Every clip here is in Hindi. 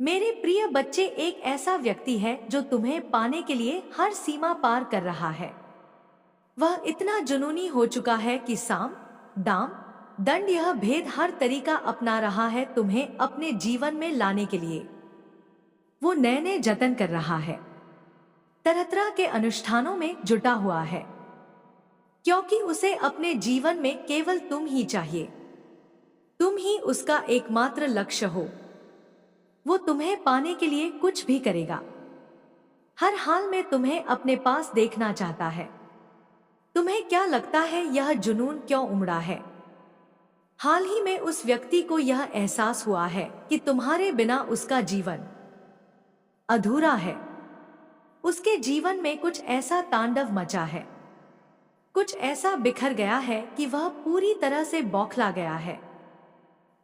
मेरे प्रिय बच्चे, एक ऐसा व्यक्ति है जो तुम्हें पाने के लिए हर सीमा पार कर रहा है। वह इतना जुनूनी हो चुका है कि साम, दाम, दंड यह भेद हर तरीका अपना रहा है तुम्हें अपने जीवन में लाने के लिए। वो नए नए जतन कर रहा है, तरह तरह के अनुष्ठानों में जुटा हुआ है, क्योंकि उसे अपने जीवन में केवल तुम ही चाहिए। तुम ही उसका एकमात्र लक्ष्य हो। वो तुम्हें पाने के लिए कुछ भी करेगा। हर हाल में तुम्हें अपने पास देखना चाहता है। तुम्हें क्या लगता है यह जुनून क्यों उमड़ा है? हाल ही में उस व्यक्ति को यह एहसास हुआ है कि तुम्हारे बिना उसका जीवन अधूरा है। उसके जीवन में कुछ ऐसा तांडव मचा है, कुछ ऐसा बिखर गया है कि वह पूरी तरह से बौखला गया है।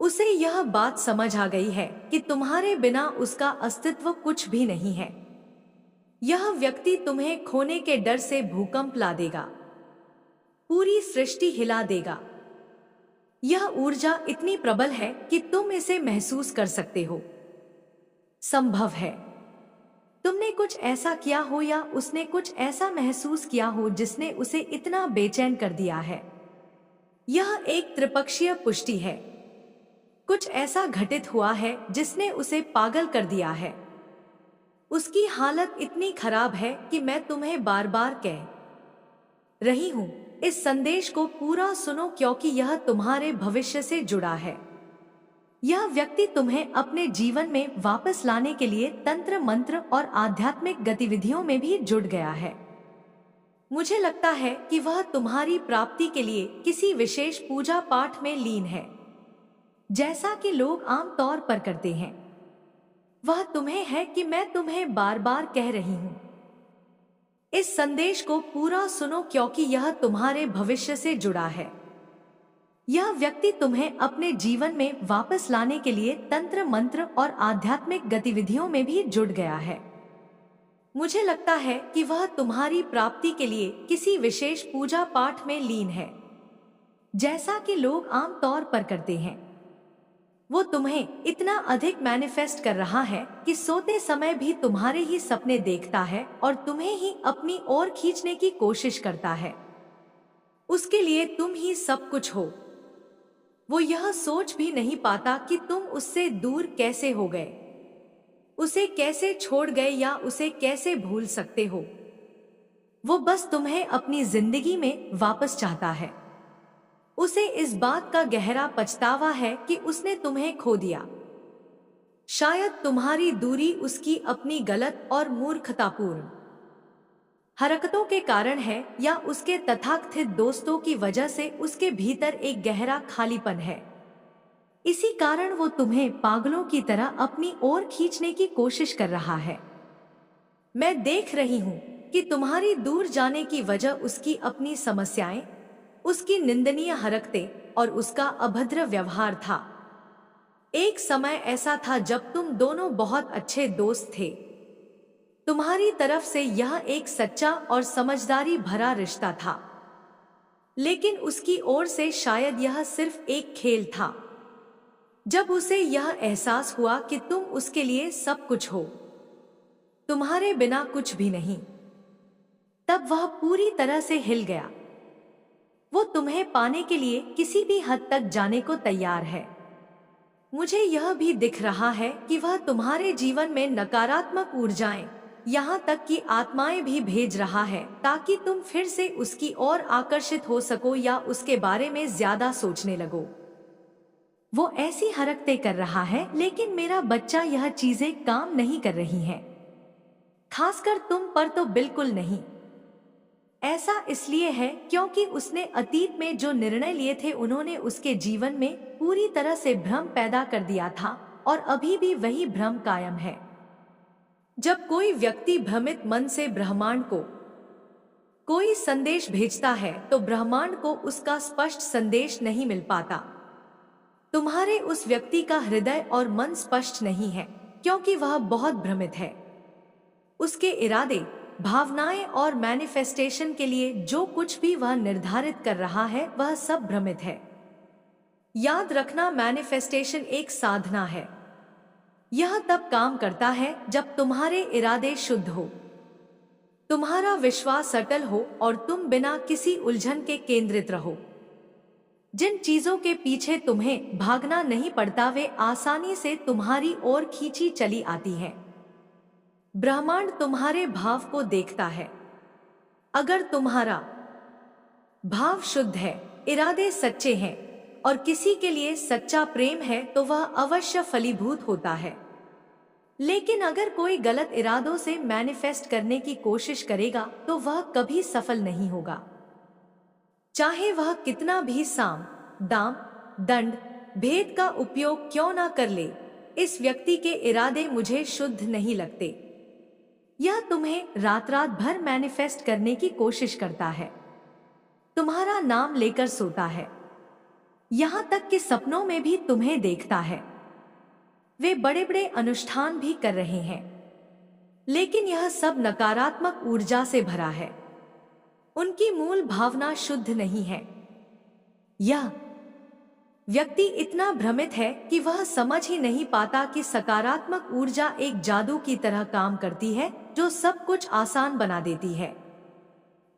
उसे यह बात समझ आ गई है कि तुम्हारे बिना उसका अस्तित्व कुछ भी नहीं है। यह व्यक्ति तुम्हें खोने के डर से भूकंप ला देगा, पूरी सृष्टि हिला देगा। यह ऊर्जा इतनी प्रबल है कि तुम इसे महसूस कर सकते हो। संभव है तुमने कुछ ऐसा किया हो या उसने कुछ ऐसा महसूस किया हो जिसने उसे इतना बेचैन कर दिया है। यह एक त्रिपक्षीय पुष्टि है। कुछ ऐसा घटित हुआ है जिसने उसे पागल कर दिया है। उसकी हालत इतनी खराब है कि मैं तुम्हें बार बार कह रही हूं, इस संदेश को पूरा सुनो, क्योंकि यह तुम्हारे भविष्य से जुड़ा है। यह व्यक्ति तुम्हें अपने जीवन में वापस लाने के लिए तंत्र मंत्र और आध्यात्मिक गतिविधियों में भी जुट गया है। मुझे लगता है कि वह तुम्हारी प्राप्ति के लिए किसी विशेष पूजा पाठ में लीन है, जैसा कि लोग आम तौर पर करते हैं। वह तुम्हें है कि मैं तुम्हें बार बार कह रही हूं, इस संदेश को पूरा सुनो, क्योंकि यह तुम्हारे भविष्य से जुड़ा है। यह व्यक्ति तुम्हें अपने जीवन में वापस लाने के लिए तंत्र मंत्र और आध्यात्मिक गतिविधियों में भी जुट गया है। मुझे लगता है कि वह तुम्हारी प्राप्ति के लिए किसी विशेष पूजा पाठ में लीन है, जैसा कि लोग आम तौर पर करते हैं। वो तुम्हें इतना अधिक मैनिफेस्ट कर रहा है कि सोते समय भी तुम्हारे ही सपने देखता है और तुम्हें ही अपनी ओर खींचने की कोशिश करता है। उसके लिए तुम ही सब कुछ हो। वो यह सोच भी नहीं पाता कि तुम उससे दूर कैसे हो गए, उसे कैसे छोड़ गए या उसे कैसे भूल सकते हो। वो बस तुम्हें अपनी जिंदगी में वापस चाहता है। उसे इस बात का गहरा पछतावा है कि उसने तुम्हें खो दिया। शायद तुम्हारी दूरी उसकी अपनी गलत और मूर्खतापूर्ण हरकतों के कारण है, या उसके तथाकथित दोस्तों की वजह से उसके भीतर एक गहरा खालीपन है। इसी कारण वो तुम्हें पागलों की तरह अपनी ओर खींचने की कोशिश कर रहा है। मैं देख रही हूं कि तुम्हारी दूर जाने की वजह उसकी अपनी समस्याएं, उसकी निंदनीय हरकतें और उसका अभद्र व्यवहार था। एक समय ऐसा था जब तुम दोनों बहुत अच्छे दोस्त थे। तुम्हारी तरफ से यह एक सच्चा और समझदारी भरा रिश्ता था, लेकिन उसकी ओर से शायद यह सिर्फ एक खेल था। जब उसे यह एहसास हुआ कि तुम उसके लिए सब कुछ हो, तुम्हारे बिना कुछ भी नहीं, तब वह पूरी तरह से हिल गया। वो तुम्हें पाने के लिए किसी भी हद तक जाने को तैयार है। मुझे यह भी दिख रहा है कि वह तुम्हारे जीवन में नकारात्मक ऊर्जाएं, यहाँ तक कि आत्माएं भी भेज रहा है, ताकि तुम फिर से उसकी ओर आकर्षित हो सको या उसके बारे में ज्यादा सोचने लगो। वो ऐसी हरकतें कर रहा है, लेकिन मेरा बच्चा यह चीजें काम नहीं कर रही हैं। खासकर तुम पर तो बिल्कुल नहीं। ऐसा इसलिए है क्योंकि उसने अतीत में जो निर्णय लिए थे उन्होंने उसके जीवन में पूरी तरह से भ्रम पैदा कर दिया था, और अभी भी वही भ्रम कायम है। जब कोई व्यक्ति भ्रमित मन से ब्रह्मांड को कोई संदेश भेजता है तो ब्रह्मांड को उसका स्पष्ट संदेश नहीं मिल पाता। तुम्हारे उस व्यक्ति का हृदय और मन स्पष्ट नहीं है, क्योंकि वह बहुत भ्रमित है। उसके इरादे, भावनाएं और मैनिफेस्टेशन के लिए जो कुछ भी वह निर्धारित कर रहा है वह सब भ्रमित है। याद रखना, मैनिफेस्टेशन एक साधना है। यह तब काम करता है जब तुम्हारे इरादे शुद्ध हो, तुम्हारा विश्वास अटल हो और तुम बिना किसी उलझन के केंद्रित रहो। जिन चीजों के पीछे तुम्हें भागना नहीं पड़ता वे आसानी से तुम्हारी ओर खींची चली आती हैं। ब्रह्मांड तुम्हारे भाव को देखता है। अगर तुम्हारा भाव शुद्ध है, इरादे सच्चे हैं और किसी के लिए सच्चा प्रेम है तो वह अवश्य फलीभूत होता है। लेकिन अगर कोई गलत इरादों से मैनिफेस्ट करने की कोशिश करेगा तो वह कभी सफल नहीं होगा। चाहे वह कितना भी साम, दाम, दंड, भेद का उपयोग क्यों ना कर ले, इस व्यक्ति के इरादे मुझे शुद्ध नहीं लगते। यह तुम्हें रात रात भर मैनिफेस्ट करने की कोशिश करता है, तुम्हारा नाम लेकर सोता है, यहां तक कि सपनों में भी तुम्हें देखता है। वे बड़े बड़े अनुष्ठान भी कर रहे हैं, लेकिन यह सब नकारात्मक ऊर्जा से भरा है। उनकी मूल भावना शुद्ध नहीं है। यह व्यक्ति इतना भ्रमित है कि वह समझ ही नहीं पाता कि सकारात्मक ऊर्जा एक जादू की तरह काम करती है जो सब कुछ आसान बना देती है।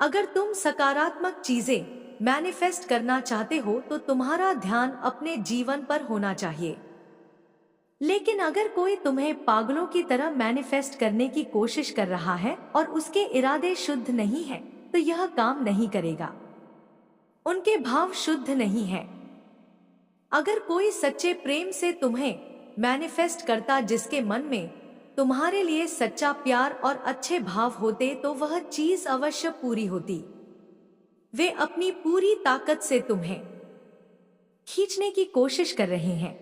अगर तुम सकारात्मक चीजें मैनिफेस्ट करना चाहते हो तो तुम्हारा ध्यान अपने जीवन पर होना चाहिए। लेकिन अगर कोई तुम्हें पागलों की तरह मैनिफेस्ट करने की कोशिश कर रहा है और उसके इरादे शुद्ध नहीं है तो यह काम नहीं करेगा। उनके भाव शुद्ध नहीं है। अगर कोई सच्चे प्रेम से तुम्हें मैनिफेस्ट करता जिसके मन में तुम्हारे लिए सच्चा प्यार और अच्छे भाव होते तो वह चीज अवश्य पूरी होती। वे अपनी पूरी ताकत से तुम्हें खींचने की कोशिश कर रहे हैं,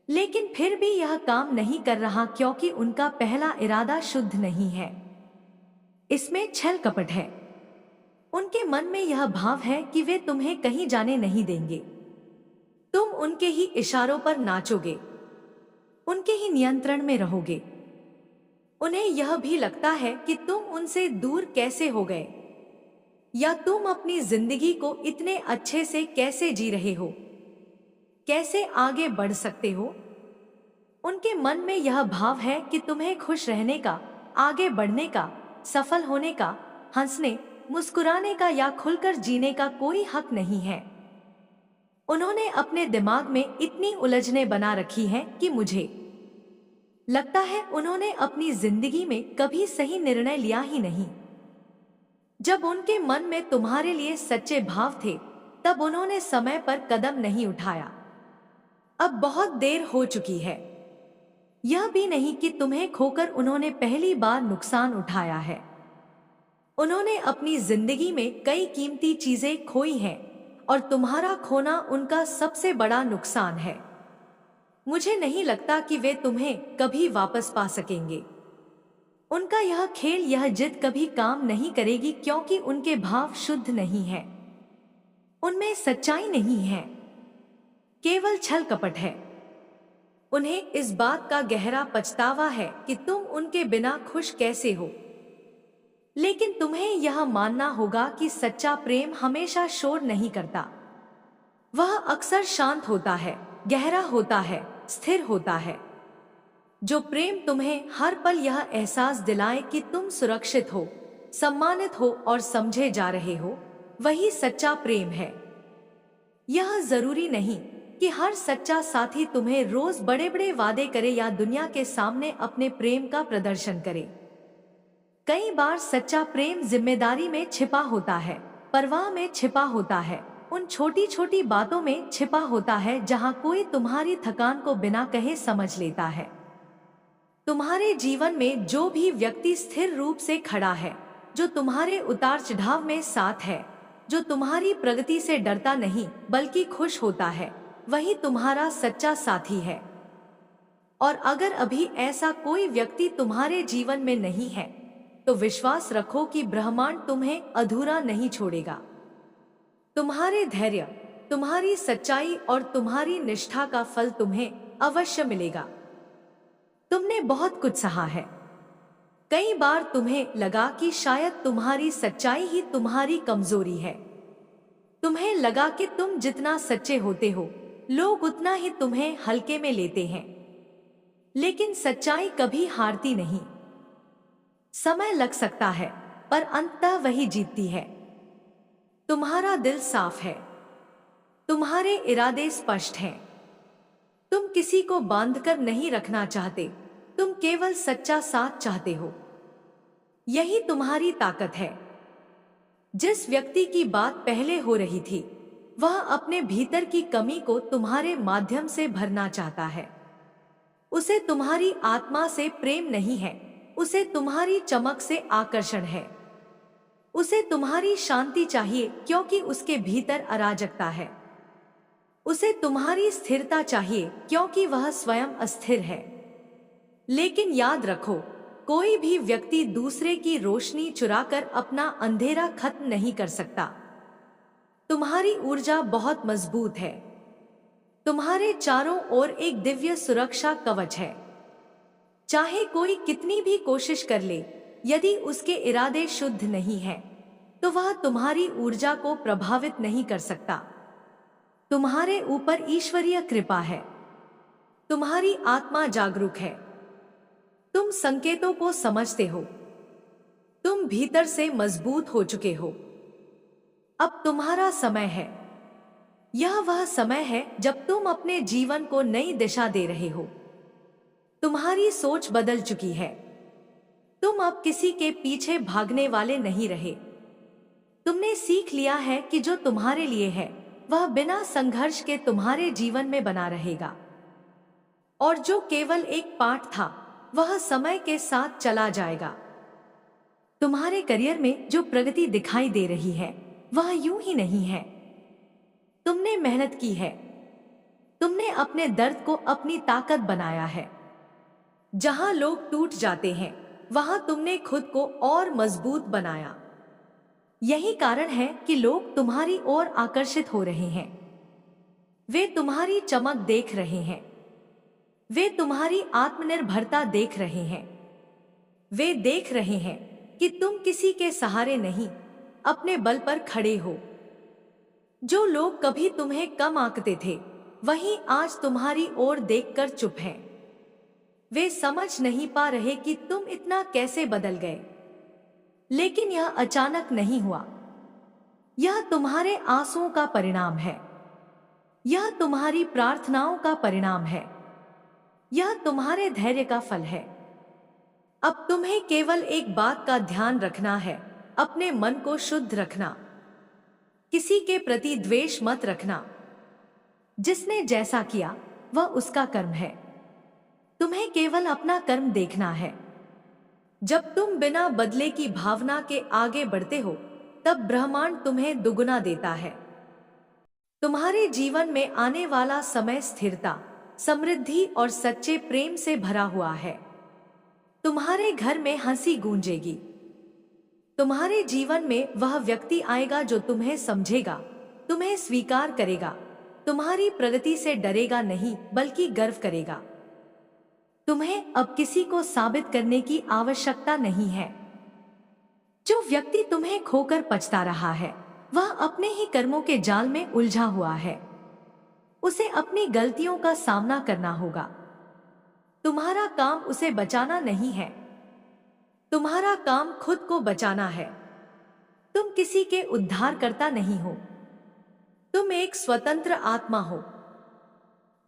लेकिन फिर भी यह काम नहीं कर रहा क्योंकि उनका पहला इरादा शुद्ध नहीं है। इसमें छल कपट है। उनके मन में यह भाव है कि वे तुम्हें कहीं जाने नहीं देंगे। तुम उनके ही इशारों पर नाचोगे, उनके ही नियंत्रण में रहोगे। उन्हें यह भी लगता है कि तुम उनसे दूर कैसे हो गए, या तुम अपनी जिंदगी को इतने अच्छे से कैसे जी रहे हो, कैसे आगे बढ़ सकते हो। उनके मन में यह भाव है कि तुम्हें खुश रहने का, आगे बढ़ने का, सफल होने का, हंसने मुस्कुराने का या खुलकर जीने का कोई हक नहीं है। उन्होंने अपने दिमाग में इतनी उलझनें बना रखी हैं कि मुझे लगता है उन्होंने अपनी जिंदगी में कभी सही निर्णय लिया ही नहीं। जब उनके मन में तुम्हारे लिए सच्चे भाव थे तब उन्होंने समय पर कदम नहीं उठाया। अब बहुत देर हो चुकी है। यह भी नहीं कि तुम्हें खोकर उन्होंने पहली बार नुकसान उठाया है। उन्होंने अपनी जिंदगी में कई कीमती चीजें खोई हैं और तुम्हारा खोना उनका सबसे बड़ा नुकसान है। मुझे नहीं लगता कि वे तुम्हें कभी वापस पा सकेंगे। उनका यह खेल, यह जिद कभी काम नहीं करेगी क्योंकि उनके भाव शुद्ध नहीं है। उनमें सच्चाई नहीं है, केवल छल कपट है। उन्हें इस बात का गहरा पछतावा है कि तुम उनके बिना खुश कैसे हो। लेकिन तुम्हें यह मानना होगा कि सच्चा प्रेम हमेशा शोर नहीं करता। वह अक्सर शांत होता है, गहरा होता है, स्थिर होता है। जो प्रेम तुम्हें हर पल यह एहसास दिलाए कि तुम सुरक्षित हो, सम्मानित हो और समझे जा रहे हो, वही सच्चा प्रेम है। यह जरूरी नहीं कि हर सच्चा साथी तुम्हें रोज बड़े बड़े वादे करे या दुनिया के सामने अपने प्रेम का प्रदर्शन करे। कई बार सच्चा प्रेम जिम्मेदारी में छिपा होता है, परवाह में छिपा होता है, उन छोटी छोटी बातों में छिपा होता है जहां कोई तुम्हारी थकान को बिना कहे समझ लेता है। तुम्हारे जीवन में जो भी व्यक्ति स्थिर रूप से खड़ा है, जो तुम्हारे उतार चढ़ाव में साथ है, जो तुम्हारी प्रगति से डरता नहीं बल्कि खुश होता है, वही तुम्हारा सच्चा साथी है। और अगर अभी ऐसा कोई व्यक्ति तुम्हारे जीवन में नहीं है तो विश्वास रखो कि ब्रह्मांड तुम्हें अधूरा नहीं छोड़ेगा। तुम्हारे धैर्य, तुम्हारी सच्चाई और तुम्हारी निष्ठा का फल तुम्हें अवश्य मिलेगा। तुमने बहुत कुछ सहा है। कई बार तुम्हें लगा कि शायद तुम्हारी सच्चाई ही तुम्हारी कमजोरी है। तुम्हें लगा कि तुम जितना सच्चे होते हो, लोग उतना ही तुम्हें हल्के में लेते हैं। लेकिन सच्चाई कभी हारती नहीं। समय लग सकता है, पर अंततः वही जीतती है। तुम्हारा दिल साफ है, तुम्हारे इरादे स्पष्ट हैं। तुम किसी को बांधकर नहीं रखना चाहते, तुम केवल सच्चा साथ चाहते हो। यही तुम्हारी ताकत है। जिस व्यक्ति की बात पहले हो रही थी, वह अपने भीतर की कमी को तुम्हारे माध्यम से भरना चाहता है। उसे तुम्हारी आत्मा से प्रेम नहीं है, उसे तुम्हारी चमक से आकर्षण है। उसे तुम्हारी शांति चाहिए क्योंकि उसके भीतर अराजकता है। उसे तुम्हारी स्थिरता चाहिए क्योंकि वह स्वयं अस्थिर है। लेकिन याद रखो, कोई भी व्यक्ति दूसरे की रोशनी चुराकर अपना अंधेरा खत्म नहीं कर सकता। तुम्हारी ऊर्जा बहुत मजबूत है। तुम्हारे चारों ओर एक दिव्य सुरक्षा कवच है। चाहे कोई कितनी भी कोशिश कर ले, यदि उसके इरादे शुद्ध नहीं हैं, तो वह तुम्हारी ऊर्जा को प्रभावित नहीं कर सकता। तुम्हारे ऊपर ईश्वरीय कृपा है। तुम्हारी आत्मा जागरूक है। तुम संकेतों को समझते हो। तुम भीतर से मजबूत हो चुके हो। अब तुम्हारा समय है। यह वह समय है जब तुम अपने जीवन को नई दिशा दे रहे हो। तुम्हारी सोच बदल चुकी है। तुम अब किसी के पीछे भागने वाले नहीं रहे। तुमने सीख लिया है कि जो तुम्हारे लिए है, वह बिना संघर्ष के तुम्हारे जीवन में बना रहेगा। और जो केवल एक पाठ था, वह समय के साथ चला जाएगा। तुम्हारे करियर में जो प्रगति दिखाई दे रही है, वह यूं ही नहीं है। तुमने मेहनत की है। तुमने अपने दर्द को अपनी ताकत बनाया है। जहां लोग टूट जाते हैं, वहां तुमने खुद को और मजबूत बनाया। यही कारण है कि लोग तुम्हारी ओर आकर्षित हो रहे हैं। वे तुम्हारी चमक देख रहे हैं। वे तुम्हारी आत्मनिर्भरता देख रहे हैं। वे देख रहे हैं कि तुम किसी के सहारे नहीं, अपने बल पर खड़े हो। जो लोग कभी तुम्हें कम आंकते थे, वही आज तुम्हारी ओर देखकर चुप हैं। वे समझ नहीं पा रहे कि तुम इतना कैसे बदल गए। लेकिन यह अचानक नहीं हुआ। यह तुम्हारे आंसुओं का परिणाम है। यह तुम्हारी प्रार्थनाओं का परिणाम है। यह तुम्हारे धैर्य का फल है। अब तुम्हें केवल एक बात का ध्यान रखना है, अपने मन को शुद्ध रखना। किसी के प्रति द्वेष मत रखना। जिसने जैसा किया, वह उसका कर्म है। तुम्हें केवल अपना कर्म देखना है। जब तुम बिना बदले की भावना के आगे बढ़ते हो, तब ब्रह्मांड तुम्हें दुगुना देता है। तुम्हारे जीवन में आने वाला समय स्थिरता, समृद्धि और सच्चे प्रेम से भरा हुआ है। तुम्हारे घर में हंसी गूंजेगी। तुम्हारे जीवन में वह व्यक्ति आएगा जो तुम्हें समझेगा, तुम्हें स्वीकार करेगा, तुम्हारी प्रगति से डरेगा नहीं बल्कि गर्व करेगा। तुम्हें अब किसी को साबित करने की आवश्यकता नहीं है। जो व्यक्ति तुम्हें खोकर पछता रहा है, वह अपने ही कर्मों के जाल में उलझा हुआ है। उसे अपनी गलतियों का सामना करना होगा। तुम्हारा काम उसे बचाना नहीं है। तुम्हारा काम खुद को बचाना है। तुम किसी के उद्धारकर्ता नहीं हो। तुम एक स्वतंत्र आत्मा हो।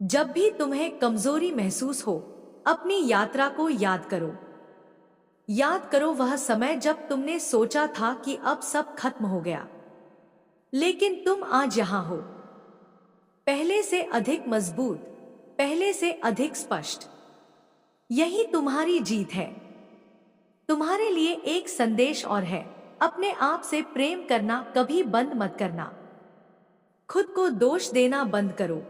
जब भी तुम्हें कमजोरी महसूस हो, अपनी यात्रा को याद करो। याद करो वह समय जब तुमने सोचा था कि अब सब खत्म हो गया, लेकिन तुम आज यहां हो, पहले से अधिक मजबूत, पहले से अधिक स्पष्ट। यही तुम्हारी जीत है। तुम्हारे लिए एक संदेश और है, अपने आप से प्रेम करना कभी बंद मत करना। खुद को दोष देना बंद करो।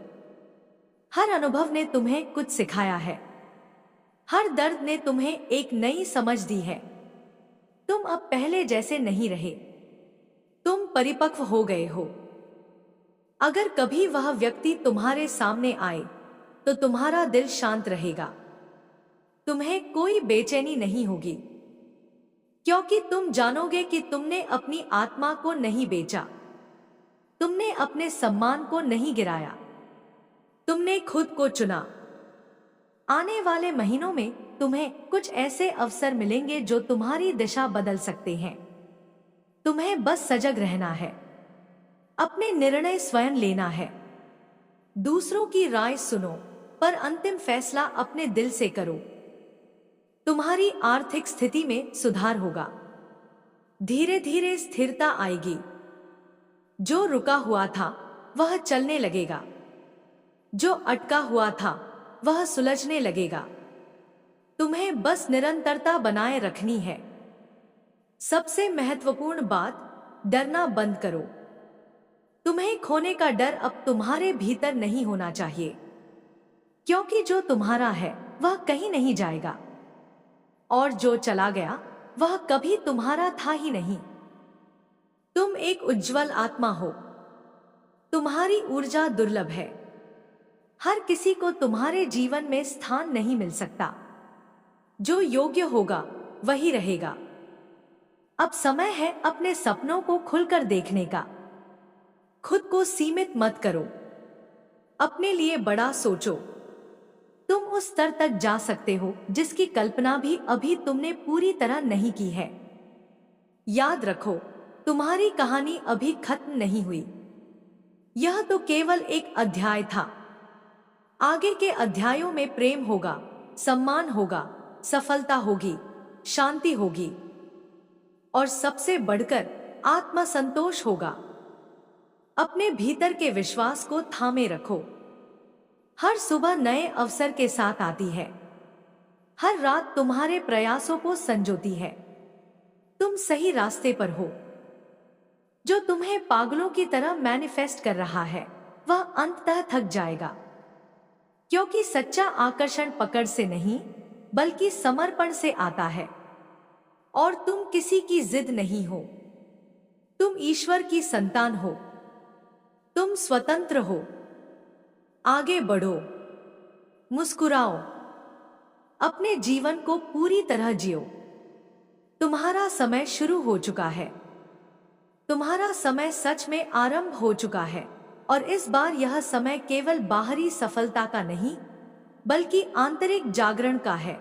हर अनुभव ने तुम्हें कुछ सिखाया है। हर दर्द ने तुम्हें एक नई समझ दी है। तुम अब पहले जैसे नहीं रहे। तुम परिपक्व हो गए हो। अगर कभी वह व्यक्ति तुम्हारे सामने आए, तो तुम्हारा दिल शांत रहेगा। तुम्हें कोई बेचैनी नहीं होगी, क्योंकि तुम जानोगे कि तुमने अपनी आत्मा को नहीं बेचा। तुमने अपने सम्मान को नहीं गिराया। तुमने खुद को चुना। आने वाले महीनों में तुम्हें कुछ ऐसे अवसर मिलेंगे जो तुम्हारी दिशा बदल सकते हैं। तुम्हें बस सजग रहना है, अपने निर्णय स्वयं लेना है। दूसरों की राय सुनो, पर अंतिम फैसला अपने दिल से करो। तुम्हारी आर्थिक स्थिति में सुधार होगा, धीरे धीरे स्थिरता आएगी। जो रुका हुआ था वह चलने लगेगा, जो अटका हुआ था वह सुलझने लगेगा। तुम्हें बस निरंतरता बनाए रखनी है। सबसे महत्वपूर्ण बात, डरना बंद करो। तुम्हें खोने का डर अब तुम्हारे भीतर नहीं होना चाहिए, क्योंकि जो तुम्हारा है वह कहीं नहीं जाएगा, और जो चला गया वह कभी तुम्हारा था ही नहीं। तुम एक उज्जवल आत्मा हो, तुम्हारी ऊर्जा दुर्लभ है। हर किसी को तुम्हारे जीवन में स्थान नहीं मिल सकता। जो योग्य होगा वही रहेगा। अब समय है अपने सपनों को खुलकर देखने का। खुद को सीमित मत करो, अपने लिए बड़ा सोचो। तुम उस स्तर तक जा सकते हो जिसकी कल्पना भी अभी तुमने पूरी तरह नहीं की है। याद रखो, तुम्हारी कहानी अभी खत्म नहीं हुई। यह तो केवल एक अध्याय था। आगे के अध्यायों में प्रेम होगा, सम्मान होगा, सफलता होगी, शांति होगी, और सबसे बढ़कर आत्मसंतोष होगा। अपने भीतर के विश्वास को थामे रखो। हर सुबह नए अवसर के साथ आती है, हर रात तुम्हारे प्रयासों को संजोती है। तुम सही रास्ते पर हो। जो तुम्हें पागलों की तरह मैनिफेस्ट कर रहा है वह अंततः थक जाएगा, क्योंकि सच्चा आकर्षण पकड़ से नहीं बल्कि समर्पण से आता है। और तुम किसी की जिद नहीं हो, तुम ईश्वर की संतान हो। तुम स्वतंत्र हो। आगे बढ़ो, मुस्कुराओ, अपने जीवन को पूरी तरह जियो। तुम्हारा समय शुरू हो चुका है। तुम्हारा समय सच में आरंभ हो चुका है, और इस बार यह समय केवल बाहरी सफलता का नहीं बल्कि आंतरिक जागरण का है।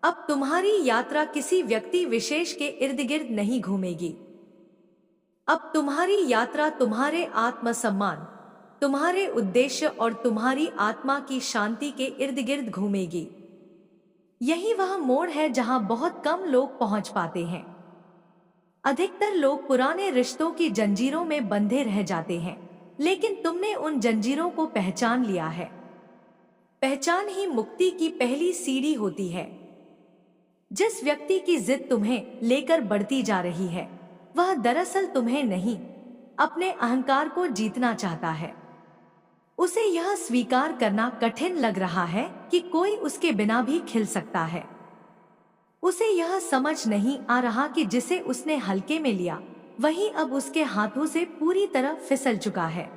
अब तुम्हारी यात्रा किसी व्यक्ति विशेष के इर्द गिर्द नहीं घूमेगी। अब तुम्हारी यात्रा तुम्हारे आत्मसम्मान, तुम्हारे उद्देश्य और तुम्हारी आत्मा की शांति के इर्द गिर्द घूमेगी। यही वह मोड़ है जहां बहुत कम लोग पहुंच पाते हैं। अधिकतर लोग पुराने रिश्तों की जंजीरों में बंधे रह जाते हैं, लेकिन तुमने उन जंजीरों को पहचान लिया है। पहचान ही मुक्ति की पहली सीढ़ी होती है। जिस व्यक्ति की जिद तुम्हें लेकर बढ़ती जा रही है वह दरअसल तुम्हें नहीं, अपने अहंकार को जीतना चाहता है। उसे यह स्वीकार करना कठिन लग रहा है कि कोई उसके बिना भी खिल सकता है। उसे यह समझ नहीं आ रहा कि जिसे उसने हल्के में लिया वही अब उसके हाथों से पूरी तरह फिसल चुका है।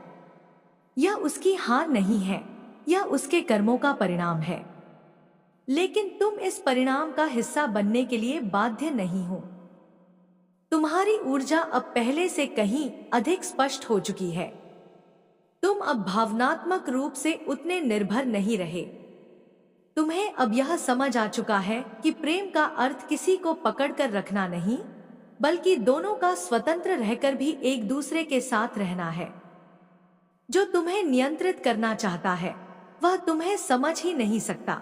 यह उसकी हार नहीं है, यह उसके कर्मों का परिणाम है। लेकिन तुम इस परिणाम का हिस्सा बनने के लिए बाध्य नहीं हो। तुम्हारी ऊर्जा अब पहले से कहीं अधिक स्पष्ट हो चुकी है। तुम अब भावनात्मक रूप से उतने निर्भर नहीं रहे। तुम्हें अब यह समझ आ चुका है कि प्रेम का अर्थ किसी को पकड़कर रखना नहीं, बल्कि दोनों का स्वतंत्र रहकर भी एक दूसरे के साथ रहना है। जो तुम्हें नियंत्रित करना चाहता है वह तुम्हें समझ ही नहीं सकता,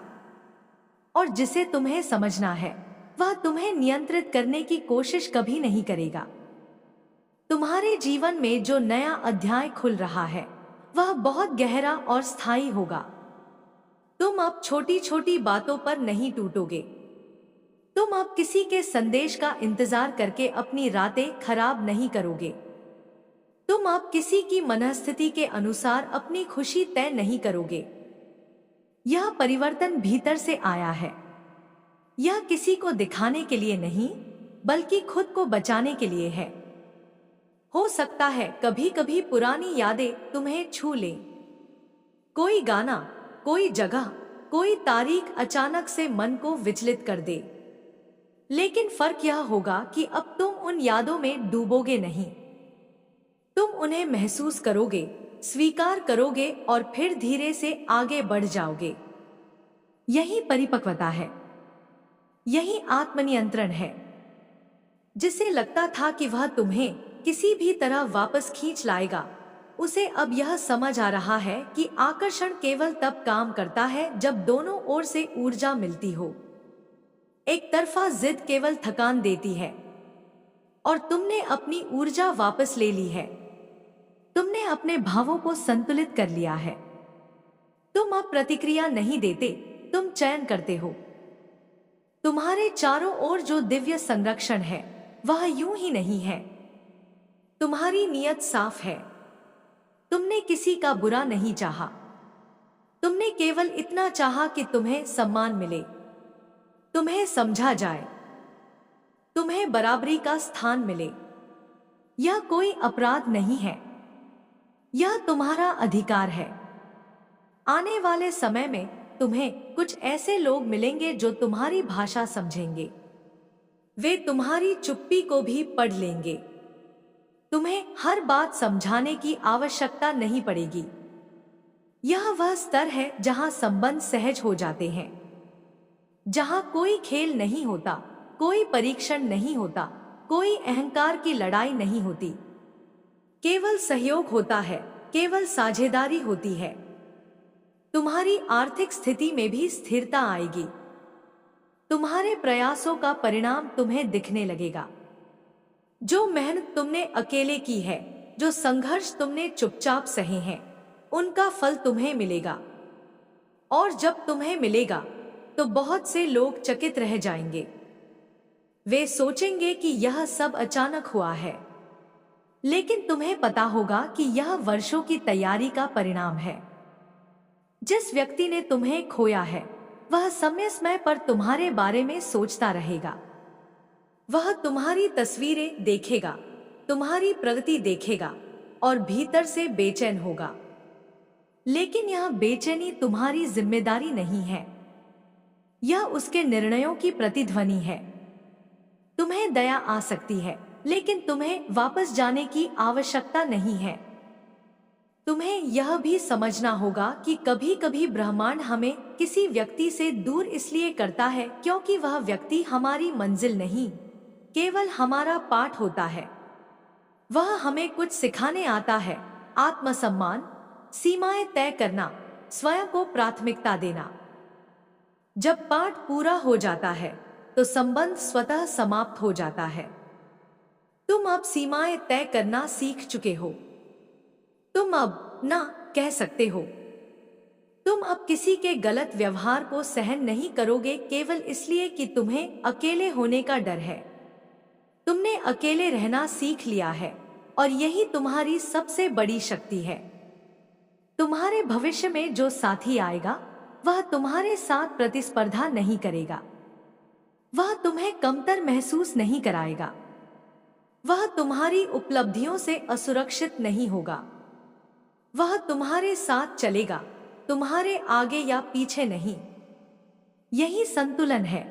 और जिसे तुम्हें समझना है वह तुम्हें नियंत्रित करने की कोशिश कभी नहीं करेगा। तुम्हारे जीवन में जो नया अध्याय खुल रहा है वह बहुत गहरा और स्थायी होगा। तुम अब छोटी छोटी बातों पर नहीं टूटोगे। तुम अब किसी के संदेश का इंतजार करके अपनी रातें खराब नहीं करोगे। तुम अब किसी की मनस्थिति के अनुसार अपनी खुशी तय नहीं करोगे। यह परिवर्तन भीतर से आया है। यह किसी को दिखाने के लिए नहीं बल्कि खुद को बचाने के लिए है। हो सकता है कभी कभी पुरानी यादें तुम्हें छू लें। कोई गाना, कोई जगह, कोई तारीख अचानक से मन को विचलित कर दे। लेकिन फर्क यह होगा कि अब तुम उन यादों में डूबोगे नहीं। तुम उन्हें महसूस करोगे, स्वीकार करोगे और फिर धीरे से आगे बढ़ जाओगे। यही परिपक्वता है, यही आत्मनियंत्रण है। जिसे लगता था कि वह तुम्हें किसी भी तरह वापस खींच लाएगा, उसे अब यह समझ आ रहा है कि आकर्षण केवल तब काम करता है जब दोनों ओर से ऊर्जा मिलती हो। एक तरफा जिद केवल थकान देती है, और तुमने अपनी ऊर्जा वापस ले ली है। तुमने अपने भावों को संतुलित कर लिया है। तुम अब प्रतिक्रिया नहीं देते, तुम चयन करते हो। तुम्हारे चारों ओर जो दिव्य संरक्षण है वह यूं ही नहीं है। तुम्हारी नीयत साफ है। तुमने किसी का बुरा नहीं चाहा। तुमने केवल इतना चाहा कि तुम्हें सम्मान मिले, तुम्हें समझा जाए, तुम्हें बराबरी का स्थान मिले। यह कोई अपराध नहीं है, यह तुम्हारा अधिकार है। आने वाले समय में तुम्हें कुछ ऐसे लोग मिलेंगे जो तुम्हारी भाषा समझेंगे। वे तुम्हारी चुप्पी को भी पढ़ लेंगे। तुम्हें हर बात समझाने की आवश्यकता नहीं पड़ेगी। यह वह स्तर है जहां संबंध सहज हो जाते हैं, जहां कोई खेल नहीं होता, कोई परीक्षण नहीं होता, कोई अहंकार की लड़ाई नहीं होती। केवल सहयोग होता है, केवल साझेदारी होती है। तुम्हारी आर्थिक स्थिति में भी स्थिरता आएगी। तुम्हारे प्रयासों का परिणाम तुम्हें दिखने लगेगा। जो मेहनत तुमने अकेले की है, जो संघर्ष तुमने चुपचाप सहे हैं, उनका फल तुम्हें मिलेगा। और जब तुम्हें मिलेगा तो बहुत से लोग चकित रह जाएंगे। वे सोचेंगे कि यह सब अचानक हुआ है, लेकिन तुम्हें पता होगा कि यह वर्षों की तैयारी का परिणाम है। जिस व्यक्ति ने तुम्हें खोया है वह समय समय पर तुम्हारे बारे में सोचता रहेगा। वह तुम्हारी तस्वीरें देखेगा, तुम्हारी प्रगति देखेगा और भीतर से बेचैन होगा। लेकिन यह बेचैनी तुम्हारी जिम्मेदारी नहीं है, यह उसके निर्णयों की प्रतिध्वनि है। तुम्हें दया आ सकती है, लेकिन तुम्हें वापस जाने की आवश्यकता नहीं है। तुम्हें यह भी समझना होगा कि कभी कभी ब्रह्मांड हमें किसी व्यक्ति से दूर इसलिए करता है क्योंकि वह व्यक्ति हमारी मंजिल नहीं, केवल हमारा पाठ होता है। वह हमें कुछ सिखाने आता है, आत्मसम्मान, सीमाएं तय करना, स्वयं को प्राथमिकता देना। जब पाठ पूरा हो जाता है तो संबंध स्वतः समाप्त हो जाता है। तुम अब सीमाएं तय करना सीख चुके हो। तुम अब ना कह सकते हो। तुम अब किसी के गलत व्यवहार को सहन नहीं करोगे केवल इसलिए कि तुम्हें अकेले होने का डर है। तुमने अकेले रहना सीख लिया है और यही तुम्हारी सबसे बड़ी शक्ति है। तुम्हारे भविष्य में जो साथी आएगा वह तुम्हारे साथ प्रतिस्पर्धा नहीं करेगा। वह तुम्हें कमतर महसूस नहीं कराएगा। वह तुम्हारी उपलब्धियों से असुरक्षित नहीं होगा। वह तुम्हारे साथ चलेगा, तुम्हारे आगे या पीछे नहीं। यही संतुलन है,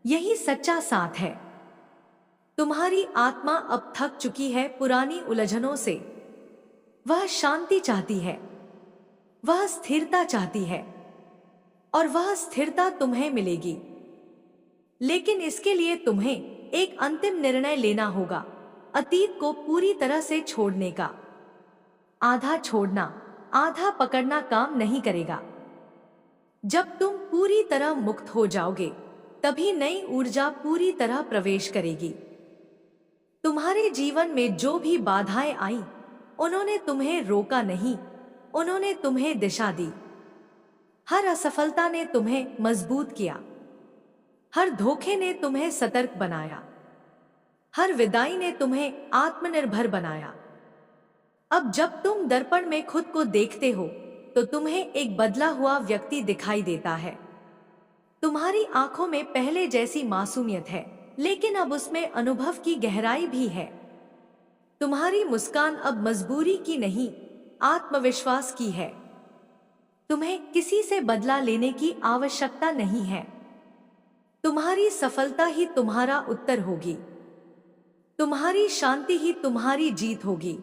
यही सच्चा साथ है। तुम्हारी आत्मा अब थक चुकी है पुरानी उलझनों से। वह शांति चाहती है, वह स्थिरता चाहती है, और वह स्थिरता तुम्हें मिलेगी। लेकिन इसके लिए तुम्हें एक अंतिम निर्णय लेना होगा, अतीत को पूरी तरह से छोड़ने का। आधा छोड़ना, आधा पकड़ना काम नहीं करेगा। जब तुम पूरी तरह मुक्त हो जाओगे तभी नई ऊर्जा पूरी तरह प्रवेश करेगी। तुम्हारे जीवन में जो भी बाधाएं आई, उन्होंने तुम्हें रोका नहीं, उन्होंने तुम्हें दिशा दी। हर असफलता ने तुम्हें मजबूत किया, हर धोखे ने तुम्हें सतर्क बनाया, हर विदाई ने तुम्हें आत्मनिर्भर बनाया। अब जब तुम दर्पण में खुद को देखते हो तो तुम्हें एक बदला हुआ व्यक्ति दिखाई देता है। तुम्हारी आंखों में पहले जैसी मासूमियत है, लेकिन अब उसमें अनुभव की गहराई भी है। तुम्हारी मुस्कान अब मजबूरी की नहीं, आत्मविश्वास की है। तुम्हें किसी से बदला लेने की आवश्यकता नहीं है। तुम्हारी सफलता ही तुम्हारा उत्तर होगी। तुम्हारी शांति ही तुम्हारी जीत होगी।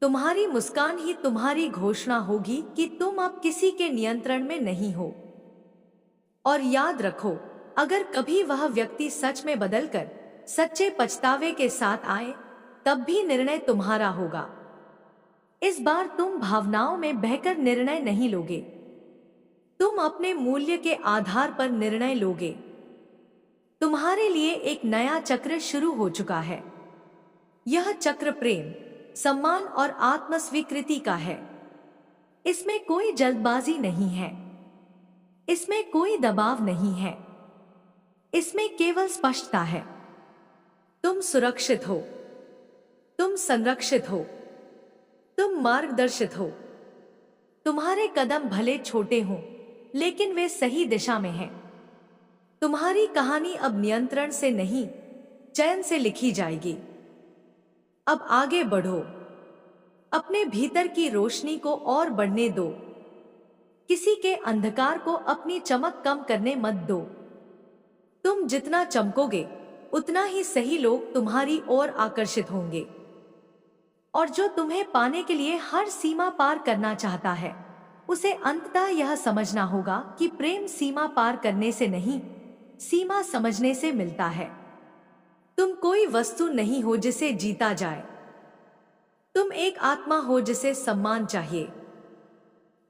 तुम्हारी मुस्कान ही तुम्हारी घोषणा होगी कि तुम अब किसी के नियंत्रण में नहीं हो। और याद रखो, अगर कभी वह व्यक्ति सच में बदलकर सच्चे पछतावे के साथ आए, तब भी निर्णय तुम्हारा होगा। इस बार तुम भावनाओं में बहकर निर्णय नहीं लोगे, तुम अपने मूल्य के आधार पर निर्णय लोगे। तुम्हारे लिए एक नया चक्र शुरू हो चुका है। यह चक्र प्रेम, सम्मान और आत्मस्वीकृति का है। इसमें कोई जल्दबाजी नहीं है, इसमें कोई दबाव नहीं है, इसमें केवल स्पष्टता है। तुम सुरक्षित हो, तुम संरक्षित हो, तुम मार्गदर्शित हो। तुम्हारे कदम भले छोटे हों, लेकिन वे सही दिशा में हैं। तुम्हारी कहानी अब नियंत्रण से नहीं, चयन से लिखी जाएगी। अब आगे बढ़ो, अपने भीतर की रोशनी को और बढ़ने दो। किसी के अंधकार को अपनी चमक कम करने मत दो। तुम जितना चमकोगे, उतना ही सही लोग तुम्हारी ओर आकर्षित होंगे। और जो तुम्हें पाने के लिए हर सीमा पार करना चाहता है, उसे अंततः यह समझना होगा कि प्रेम सीमा पार करने से नहीं, सीमा समझने से मिलता है। तुम कोई वस्तु नहीं हो जिसे जीता जाए, तुम एक आत्मा हो जिसे सम्मान चाहिए।